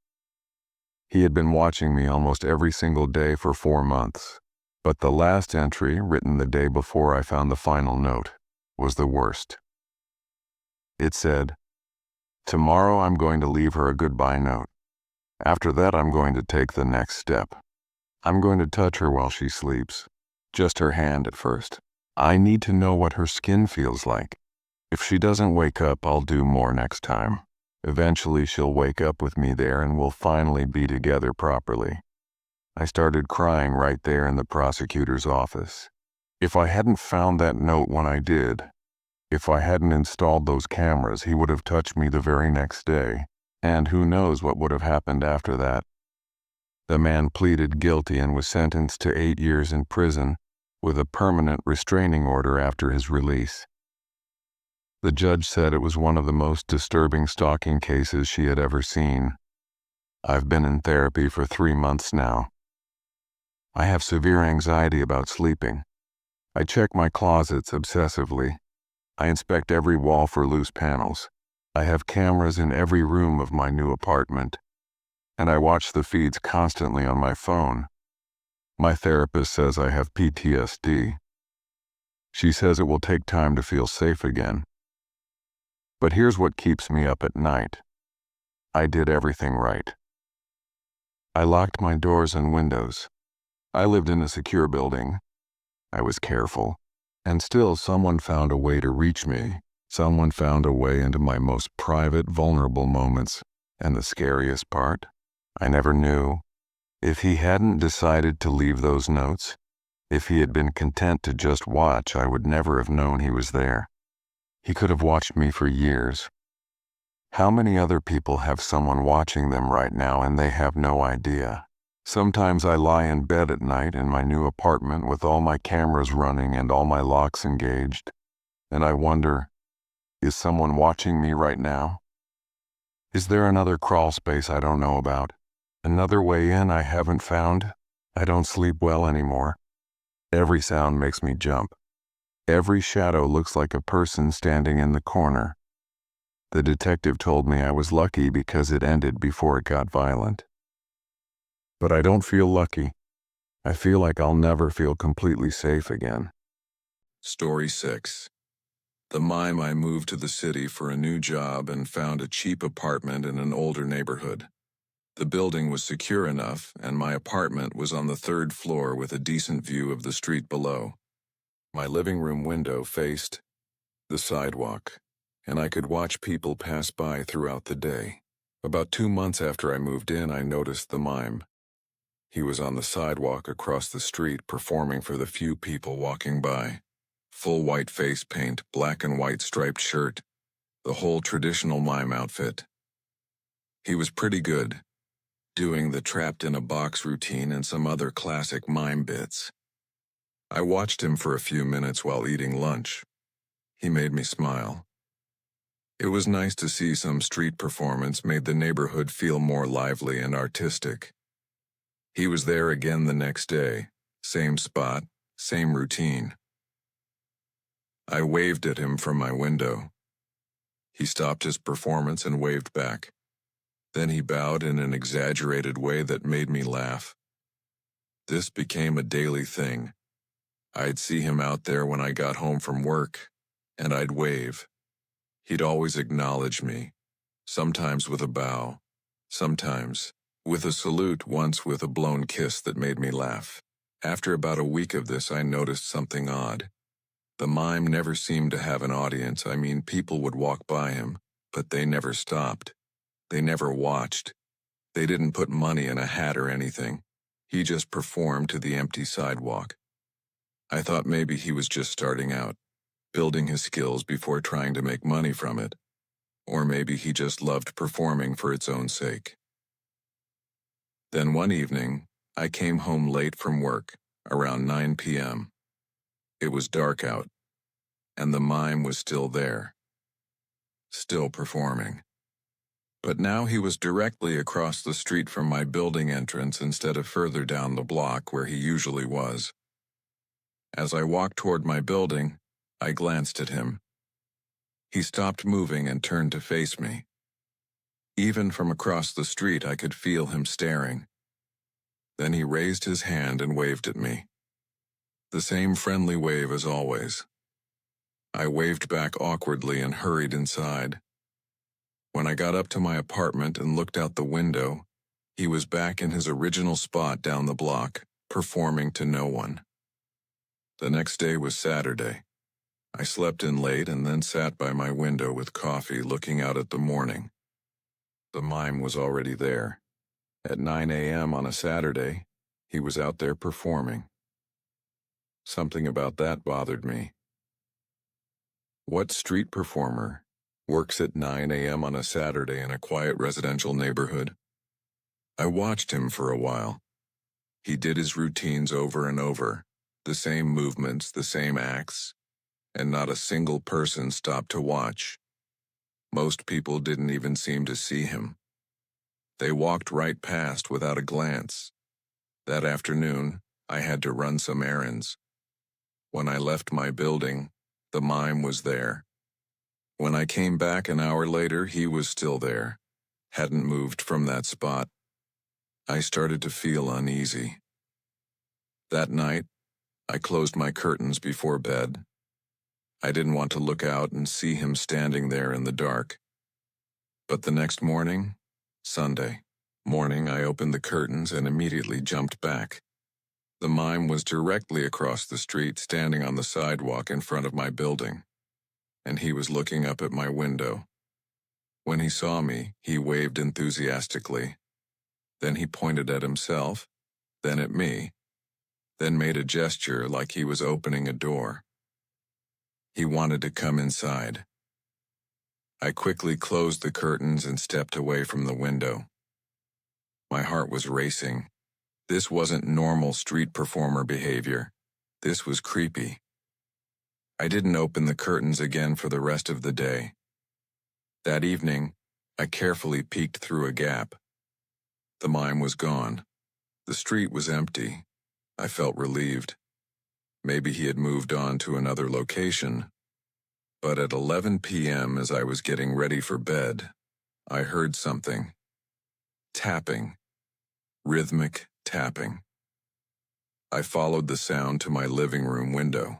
He had been watching me almost every single day for 4 months. But the last entry, written the day before I found the final note, was the worst. It said, "Tomorrow I'm going to leave her a goodbye note. After that I'm going to take the next step. I'm going to touch her while she sleeps. Just her hand at first. I need to know what her skin feels like. If she doesn't wake up, I'll do more next time. Eventually she'll wake up with me there and we'll finally be together properly." I started crying right there in the prosecutor's office. If I hadn't found that note when I did, if I hadn't installed those cameras, he would have touched me the very next day, and who knows what would have happened after that. The man pleaded guilty and was sentenced to 8 years in prison with a permanent restraining order after his release. The judge said it was one of the most disturbing stalking cases she had ever seen. I've been in therapy for 3 months now. I have severe anxiety about sleeping. I check my closets obsessively. I inspect every wall for loose panels. I have cameras in every room of my new apartment. And I watch the feeds constantly on my phone. My therapist says I have PTSD. She says it will take time to feel safe again. But here's what keeps me up at night. I did everything right. I locked my doors and windows. I lived in a secure building. I was careful. And still someone found a way to reach me. Someone found a way into my most private, vulnerable moments. And the scariest part? I never knew. If he hadn't decided to leave those notes, if he had been content to just watch, I would never have known he was there. He could have watched me for years. How many other people have someone watching them right now and they have no idea? Sometimes I lie in bed at night in my new apartment with all my cameras running and all my locks engaged, and I wonder, is someone watching me right now? Is there another crawl space I don't know about? Another way in I haven't found? I don't sleep well anymore. Every sound makes me jump. Every shadow looks like a person standing in the corner. The detective told me I was lucky because it ended before it got violent. But I don't feel lucky. I feel like I'll never feel completely safe again. Story 6. The mime I moved to the city for a new job and found a cheap apartment in an older neighborhood. The building was secure enough, and my apartment was on the 3rd floor with a decent view of the street below. My living room window faced the sidewalk, and I could watch people pass by throughout the day. About 2 months after I moved in, I noticed the mime. He was on the sidewalk across the street performing for the few people walking by. Full white face paint, black and white striped shirt, the whole traditional mime outfit. He was pretty good, doing the trapped in a box routine and some other classic mime bits. I watched him for a few minutes while eating lunch. He made me smile. It was nice to see some street performance made the neighborhood feel more lively and artistic. He was there again the next day, same spot, same routine. I waved at him from my window. He stopped his performance and waved back. Then he bowed in an exaggerated way that made me laugh. This became a daily thing. I'd see him out there when I got home from work, and I'd wave. He'd always acknowledge me, sometimes with a bow, sometimes with a salute, once with a blown kiss that made me laugh. After about a week of this, I noticed something odd. The mime never seemed to have an audience. I mean, people would walk by him, but they never stopped. They never watched. They didn't put money in a hat or anything. He just performed to the empty sidewalk. I thought maybe he was just starting out, building his skills before trying to make money from it. Or maybe he just loved performing for its own sake. Then one evening, I came home late from work, around 9 p.m. It was dark out, and the mime was still there, still performing. But now he was directly across the street from my building entrance instead of further down the block where he usually was. As I walked toward my building, I glanced at him. He stopped moving and turned to face me. Even from across the street, I could feel him staring. Then he raised his hand and waved at me. The same friendly wave as always. I waved back awkwardly and hurried inside. When I got up to my apartment and looked out the window, he was back in his original spot down the block, performing to no one. The next day was Saturday. I slept in late and then sat by my window with coffee looking out at the morning. The mime was already there. At 9 a.m. on a Saturday, he was out there performing. Something about that bothered me. What street performer works at 9 a.m. on a Saturday in a quiet residential neighborhood? I watched him for a while. He did his routines over and over, the same movements, the same acts, and not a single person stopped to watch. Most people didn't even seem to see him. They walked right past without a glance. That afternoon, I had to run some errands. When I left my building, the mime was there. When I came back an hour later, he was still there, hadn't moved from that spot. I started to feel uneasy. That night, I closed my curtains before bed. I didn't want to look out and see him standing there in the dark. But the next morning, Sunday morning, I opened the curtains and immediately jumped back. The mime was directly across the street, standing on the sidewalk in front of my building, and he was looking up at my window. When he saw me, he waved enthusiastically. Then he pointed at himself, then at me, then made a gesture like he was opening a door. He wanted to come inside. I quickly closed the curtains and stepped away from the window. My heart was racing. This wasn't normal street performer behavior. This was creepy. I didn't open the curtains again for the rest of the day. That evening, I carefully peeked through a gap. The mime was gone. The street was empty. I felt relieved. Maybe he had moved on to another location. But at 11 p.m., as I was getting ready for bed, I heard something. Tapping. Rhythmic tapping. I followed the sound to my living room window.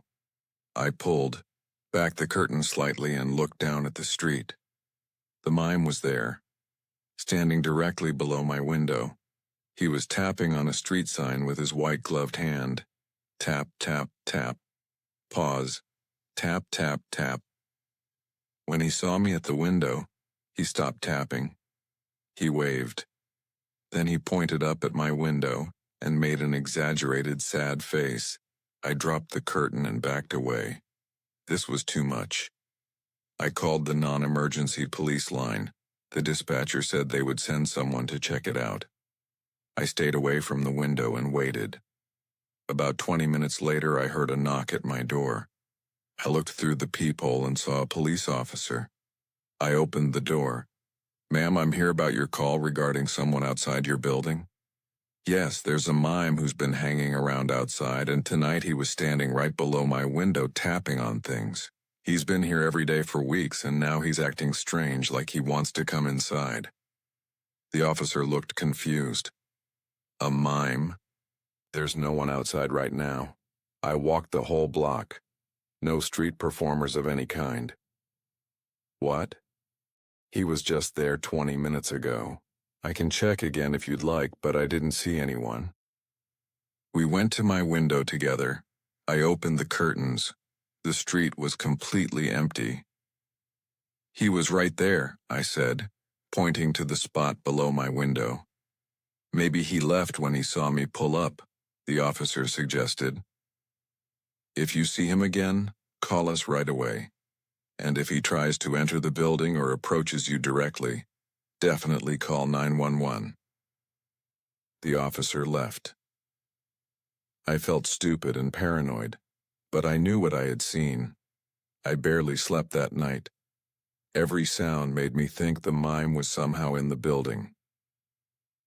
I pulled back the curtain slightly and looked down at the street. The mime was there, standing directly below my window. He was tapping on a street sign with his white-gloved hand. Tap, tap, tap. Pause. Tap, tap, tap. When he saw me at the window, he stopped tapping. He waved. Then he pointed up at my window and made an exaggerated, sad face. I dropped the curtain and backed away. This was too much. I called the non-emergency police line. The dispatcher said they would send someone to check it out. I stayed away from the window and waited. About 20 minutes later, I heard a knock at my door. I looked through the peephole and saw a police officer. I opened the door. "Ma'am, I'm here about your call regarding someone outside your building." "Yes, there's a mime who's been hanging around outside, and tonight he was standing right below my window tapping on things. He's been here every day for weeks, and now he's acting strange, like he wants to come inside." The officer looked confused. "A mime? There's no one outside right now. I walked the whole block. No street performers of any kind." "What?" "He was just there 20 minutes ago. I can check again if you'd like, but I didn't see anyone." We went to my window together. I opened the curtains. The street was completely empty. "He was right there," I said, pointing to the spot below my window. "Maybe he left when he saw me pull up," the officer suggested. "If you see him again, call us right away. And if he tries to enter the building or approaches you directly, definitely call 911. The officer left. I felt stupid and paranoid, but I knew what I had seen. I barely slept that night. Every sound made me think the mime was somehow in the building.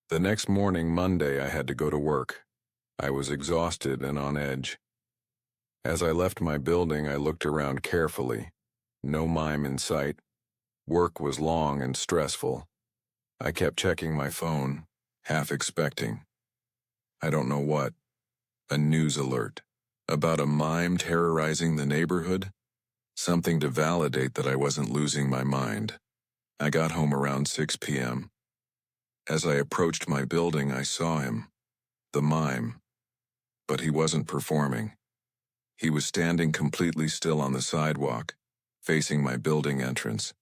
The next morning, Monday, I had to go to work. I was exhausted and on edge. As I left my building, I looked around carefully. No mime in sight. Work was long and stressful. I kept checking my phone, half expecting. I don't know what. A news alert. About a mime terrorizing the neighborhood? Something to validate that I wasn't losing my mind. I got home around 6 p.m. As I approached my building, I saw him. The mime. But he wasn't performing. He was standing completely still on the sidewalk, facing my building entrance.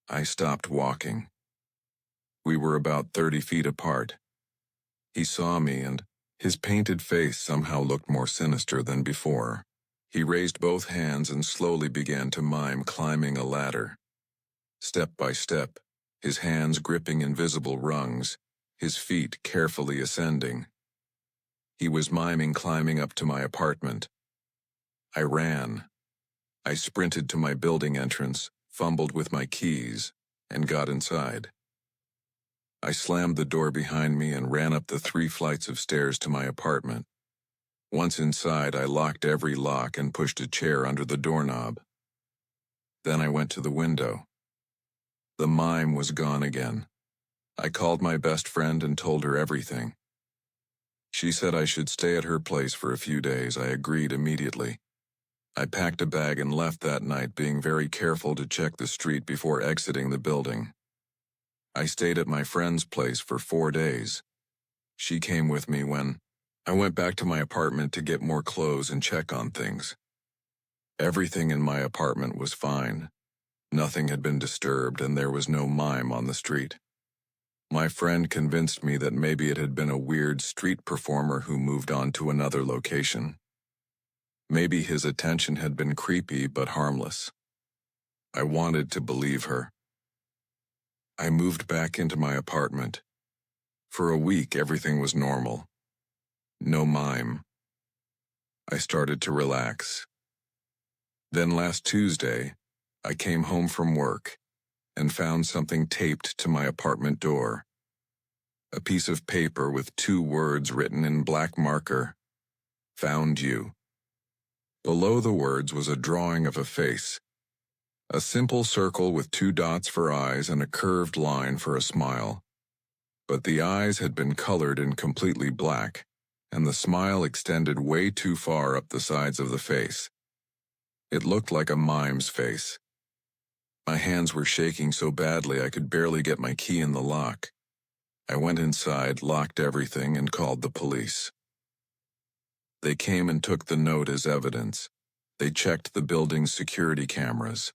I stopped walking. We were about 30 feet apart. He saw me, and his painted face somehow looked more sinister than before. He raised both hands and slowly began to mime climbing a ladder. Step by step, his hands gripping invisible rungs, his feet carefully ascending. He was miming climbing up to my apartment. I ran. I sprinted to my building entrance, fumbled with my keys, and got inside. I slammed the door behind me and ran up the 3 flights of stairs to my apartment. Once inside, I locked every lock and pushed a chair under the doorknob. Then I went to the window. The mime was gone again. I called my best friend and told her everything. She said I should stay at her place for a few days. I agreed immediately. I packed a bag and left that night, being very careful to check the street before exiting the building. I stayed at my friend's place for 4 days. She came with me when I went back to my apartment to get more clothes and check on things. Everything in my apartment was fine. Nothing had been disturbed, and there was no mime on the street. My friend convinced me that maybe it had been a weird street performer who moved on to another location. Maybe his attention had been creepy but harmless. I wanted to believe her. I moved back into my apartment. For a week, everything was normal. No mime. I started to relax. Then last Tuesday, I came home from work and found something taped to my apartment door. A piece of paper with 2 words written in black marker. Found you. Below the words was a drawing of a face. A simple circle with 2 dots for eyes and a curved line for a smile. But the eyes had been colored in completely black, and the smile extended way too far up the sides of the face. It looked like a mime's face. My hands were shaking so badly I could barely get my key in the lock. I went inside, locked everything, and called the police. They came and took the note as evidence. They checked the building's security cameras.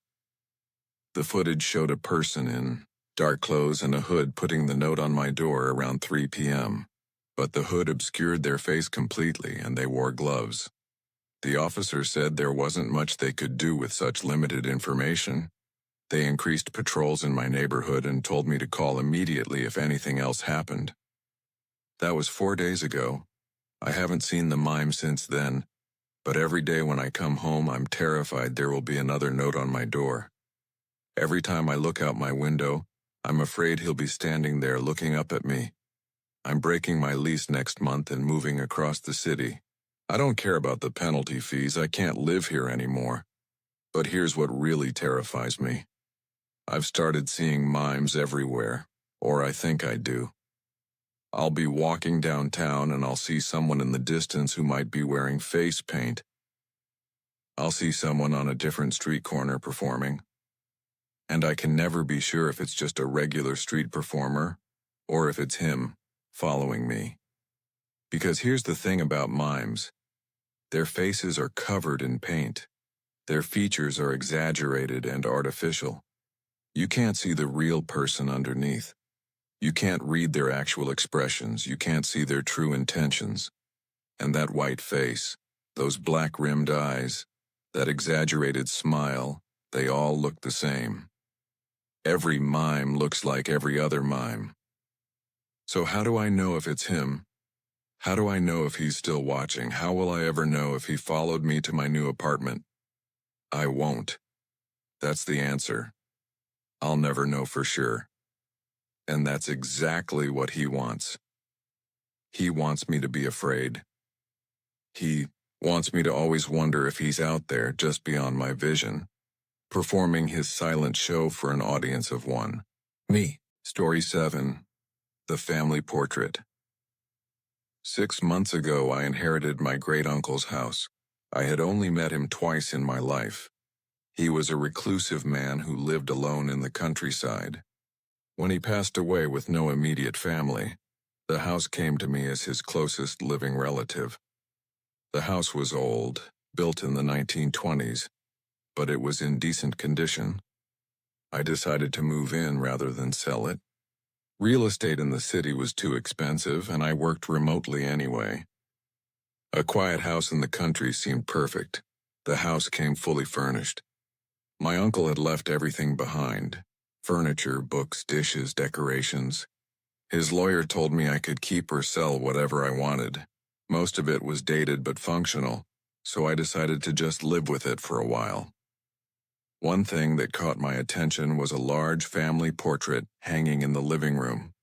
The footage showed a person in dark clothes and a hood putting the note on my door around 3 p.m. But the hood obscured their face completely, and they wore gloves. The officer said there wasn't much they could do with such limited information. They increased patrols in my neighborhood and told me to call immediately if anything else happened. That was 4 days ago. I haven't seen the mime since then, but every day when I come home, I'm terrified there will be another note on my door. Every time I look out my window, I'm afraid he'll be standing there looking up at me. I'm breaking my lease next month and moving across the city. I don't care about the penalty fees. I can't live here anymore. But here's what really terrifies me. I've started seeing mimes everywhere, or I think I do. I'll be walking downtown and I'll see someone in the distance who might be wearing face paint. I'll see someone on a different street corner performing. And I can never be sure if it's just a regular street performer or if it's him following me. Because here's the thing about mimes. Their faces are covered in paint. Their features are exaggerated and artificial. You can't see the real person underneath. You can't read their actual expressions. You can't see their true intentions. And that white face, those black-rimmed eyes, that exaggerated smile, they all look the same. Every mime looks like every other mime. So how do I know if it's him? How do I know if he's still watching? How will I ever know if he followed me to my new apartment? I won't. That's the answer. I'll never know for sure. And that's exactly what he wants. He wants me to be afraid. He wants me to always wonder if he's out there just beyond my vision, performing his silent show for an audience of one. Me. Story 7. The Family Portrait. 6 months ago, I inherited my great-uncle's house. I had only met him twice in my life. He was a reclusive man who lived alone in the countryside. When he passed away with no immediate family, the house came to me as his closest living relative. The house was old, built in the 1920s, but it was in decent condition. I decided to move in rather than sell it. Real estate in the city was too expensive, and I worked remotely anyway. A quiet house in the country seemed perfect. The house came fully furnished. My uncle had left everything behind: furniture, books, dishes, decorations. His lawyer told me I could keep or sell whatever I wanted. Most of it was dated but functional, so I decided to just live with it for a while. One thing that caught my attention was a large family portrait hanging in the living room.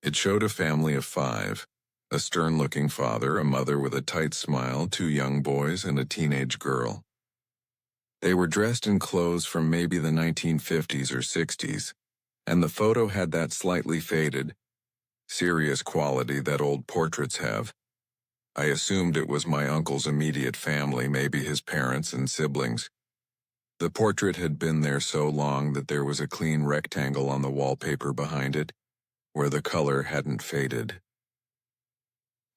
It showed a family of 5, a stern-looking father, a mother with a tight smile, 2 young boys, and a teenage girl. They were dressed in clothes from maybe the 1950s or 60s, and the photo had that slightly faded, serious quality that old portraits have. I assumed it was my uncle's immediate family, maybe his parents and siblings. The portrait had been there so long that there was a clean rectangle on the wallpaper behind it, where the color hadn't faded.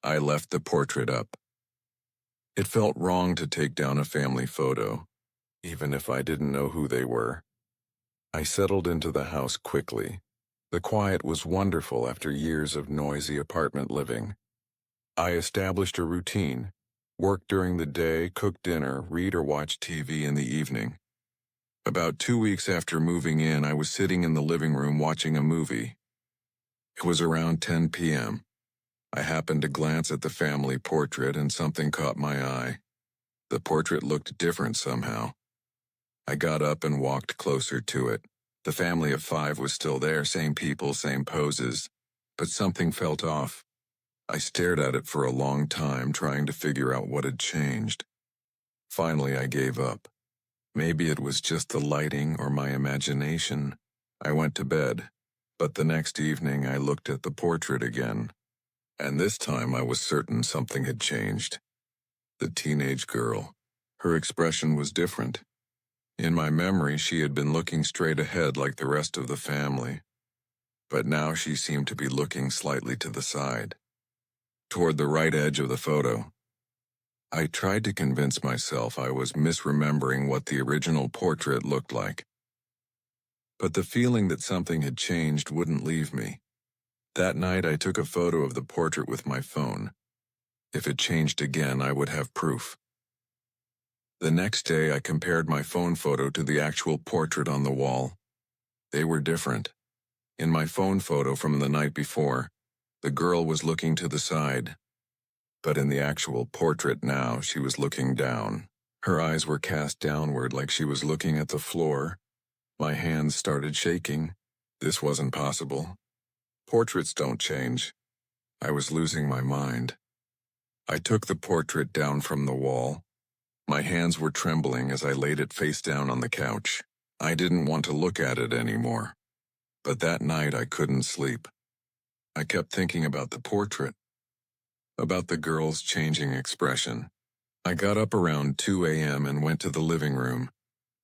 I left the portrait up. It felt wrong to take down a family photo, even if I didn't know who they were. I settled into the house quickly. The quiet was wonderful after years of noisy apartment living. I established a routine: work during the day, cook dinner, read or watch TV in the evening. About 2 weeks after moving in, I was sitting in the living room watching a movie. It was around 10 p.m. I happened to glance at the family portrait and something caught my eye. The portrait looked different somehow. I got up and walked closer to it. The family of 5 was still there, same people, same poses, but something felt off. I stared at it for a long time, trying to figure out what had changed. Finally, I gave up. Maybe it was just the lighting or my imagination. I went to bed, but the next evening I looked at the portrait again, and this time I was certain something had changed. The teenage girl. Her expression was different. In my memory, she had been looking straight ahead like the rest of the family, but now she seemed to be looking slightly to the side, toward the right edge of the photo. I tried to convince myself I was misremembering what the original portrait looked like, but the feeling that something had changed wouldn't leave me. That night, I took a photo of the portrait with my phone. If it changed again, I would have proof. The next day, I compared my phone photo to the actual portrait on the wall. They were different. In my phone photo from the night before, the girl was looking to the side, but in the actual portrait now, she was looking down. Her eyes were cast downward like she was looking at the floor. My hands started shaking. This wasn't possible. Portraits don't change. I was losing my mind. I took the portrait down from the wall. My hands were trembling as I laid it face down on the couch. I didn't want to look at it anymore. But that night I couldn't sleep. I kept thinking about the portrait, about the girl's changing expression. I got up around 2 a.m. and went to the living room.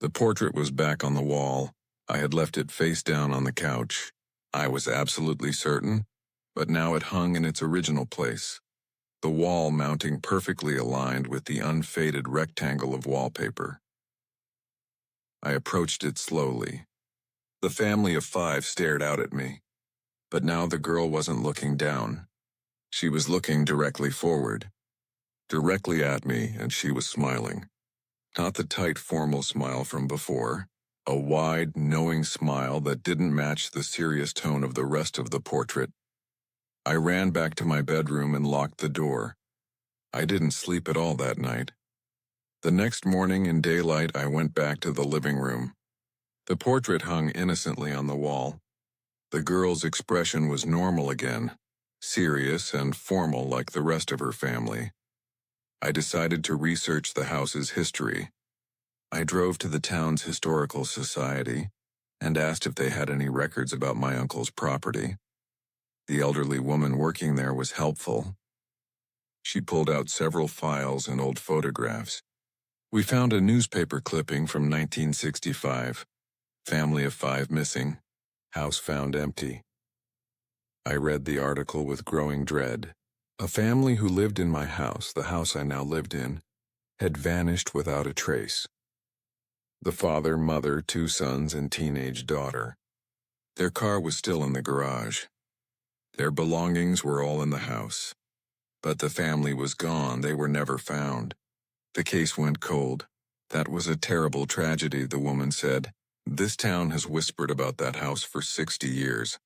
The portrait was back on the wall. I had left it face down on the couch. I was absolutely certain, but now it hung in its original place. the wall mounting perfectly aligned with the unfaded rectangle of wallpaper. I approached it slowly. The family of 5 stared out at me, but now the girl wasn't looking down. She was looking directly forward, directly at me, and she was smiling. Not the tight, formal smile from before, a wide, knowing smile that didn't match the serious tone of the rest of the portrait. I ran back to my bedroom and locked the door. I didn't sleep at all that night. The next morning in daylight, I went back to the living room. The portrait hung innocently on the wall. The girl's expression was normal again, serious and formal like the rest of her family. I decided to research the house's history. I drove to the town's historical society and asked if they had any records about my uncle's property. The elderly woman working there was helpful. She pulled out several files and old photographs. We found a newspaper clipping from 1965. Family of 5 missing. House found empty. I read the article with growing dread. A family who lived in my house, the house I now lived in, had vanished without a trace. The father, mother, 2 sons, and teenage daughter. Their car was still in the garage. Their belongings were all in the house. But the family was gone. They were never found. The case went cold. That was a terrible tragedy, the woman said. This town has whispered about that house for 60 years.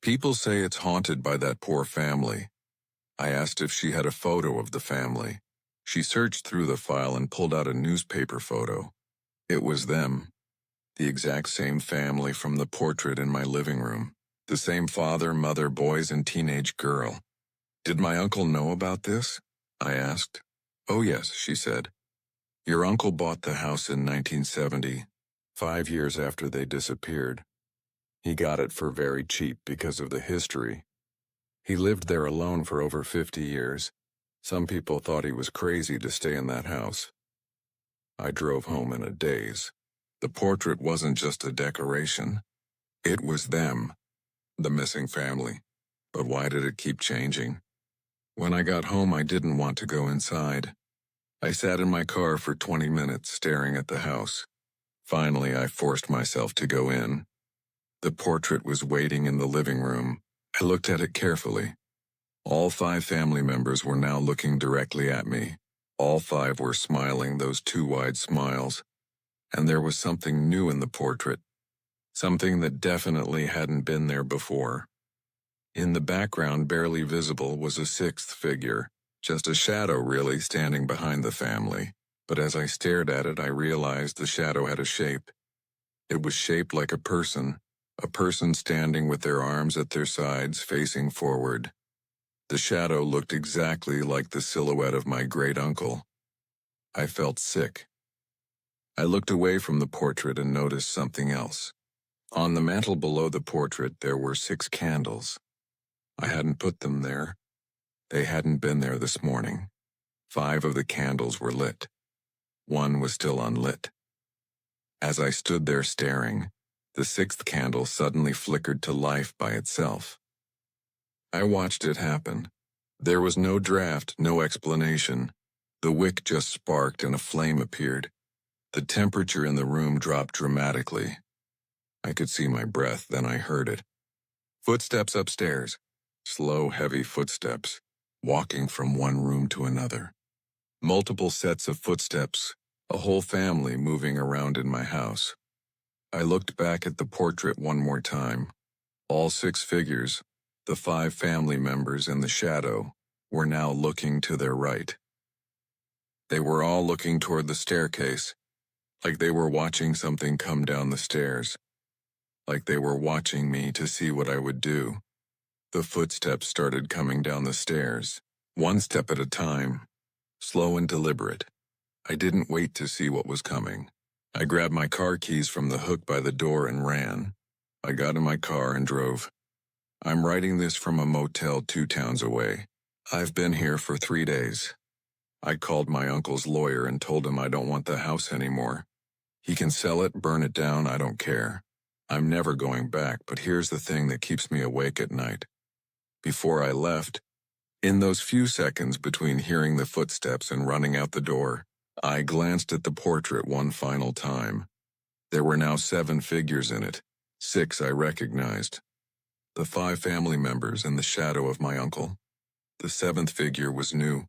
People say it's haunted by that poor family. I asked if she had a photo of the family. She searched through the file and pulled out a newspaper photo. It was them. The exact same family from the portrait in my living room. The same father, mother, boys, and teenage girl. Did my uncle know about this? I asked. Oh yes, she said. Your uncle bought the house in 1970, 5 years after they disappeared. He got it for very cheap because of the history. He lived there alone for over 50 years. Some people thought he was crazy to stay in that house. I drove home in a daze. The portrait wasn't just a decoration. It was them, the missing family. But why did it keep changing? When I got home, I didn't want to go inside. I sat in my car for 20 minutes staring at the house. Finally, I forced myself to go in. The portrait was waiting in the living room. I looked at it carefully. All 5 family members were now looking directly at me. All 5 were smiling those 2 wide smiles. And there was something new in the portrait. Something that definitely hadn't been there before. In the background, barely visible, was a 6th figure. Just a shadow, really, standing behind the family. But as I stared at it, I realized the shadow had a shape. It was shaped like a person standing with their arms at their sides, facing forward. The shadow looked exactly like the silhouette of my great-uncle. I felt sick. I looked away from the portrait and noticed something else. On the mantel below the portrait, there were 6 candles. I hadn't put them there. They hadn't been there this morning. 5 of the candles were lit. 1 was still unlit. As I stood there staring, the 6th candle suddenly flickered to life by itself. I watched it happen. There was no draft, no explanation. The wick just sparked and a flame appeared. The temperature in the room dropped dramatically. I could see my breath, then I heard it. Footsteps upstairs. Slow, heavy footsteps, walking from one room to another. Multiple sets of footsteps, a whole family moving around in my house. I looked back at the portrait one more time. All 6 figures, the 5 family members in the shadow, were now looking to their right. They were all looking toward the staircase, like they were watching something come down the stairs, like they were watching me to see what I would do. The footsteps started coming down the stairs, 1 step at a time, slow and deliberate. I didn't wait to see what was coming. I grabbed my car keys from the hook by the door and ran. I got in my car and drove. I'm writing this from a motel 2 towns away. I've been here for 3 days. I called my uncle's lawyer and told him I don't want the house anymore. He can sell it, burn it down, I don't care. I'm never going back, but here's the thing that keeps me awake at night. Before I left, In those few seconds between hearing the footsteps and running out the door, I glanced at the portrait one final time. There were now 7 figures in it. 6 I recognized. The 5 family members and the shadow of my uncle. The 7th figure was new.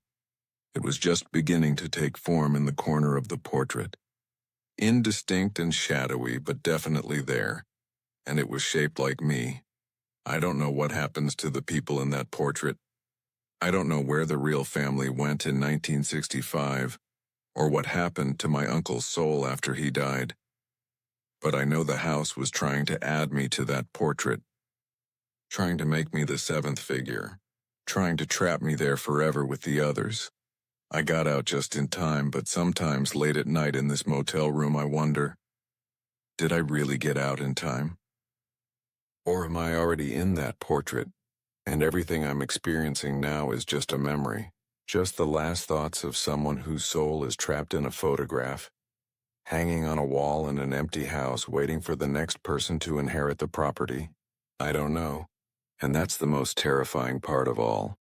It was just beginning to take form in the corner of the portrait. Indistinct and shadowy, but definitely there. And it was shaped like me. I don't know what happens to the people in that portrait. I don't know where the real family went in 1965, or what happened to my uncle's soul after he died. But I know the house was trying to add me to that portrait, trying to make me the 7th figure, trying to trap me there forever with the others. I got out just in time, but sometimes late at night in this motel room I wonder, did I really get out in time? Or am I already in that portrait, and everything I'm experiencing now is just a memory, just the last thoughts of someone whose soul is trapped in a photograph, hanging on a wall in an empty house waiting for the next person to inherit the property? I don't know. And that's the most terrifying part of all.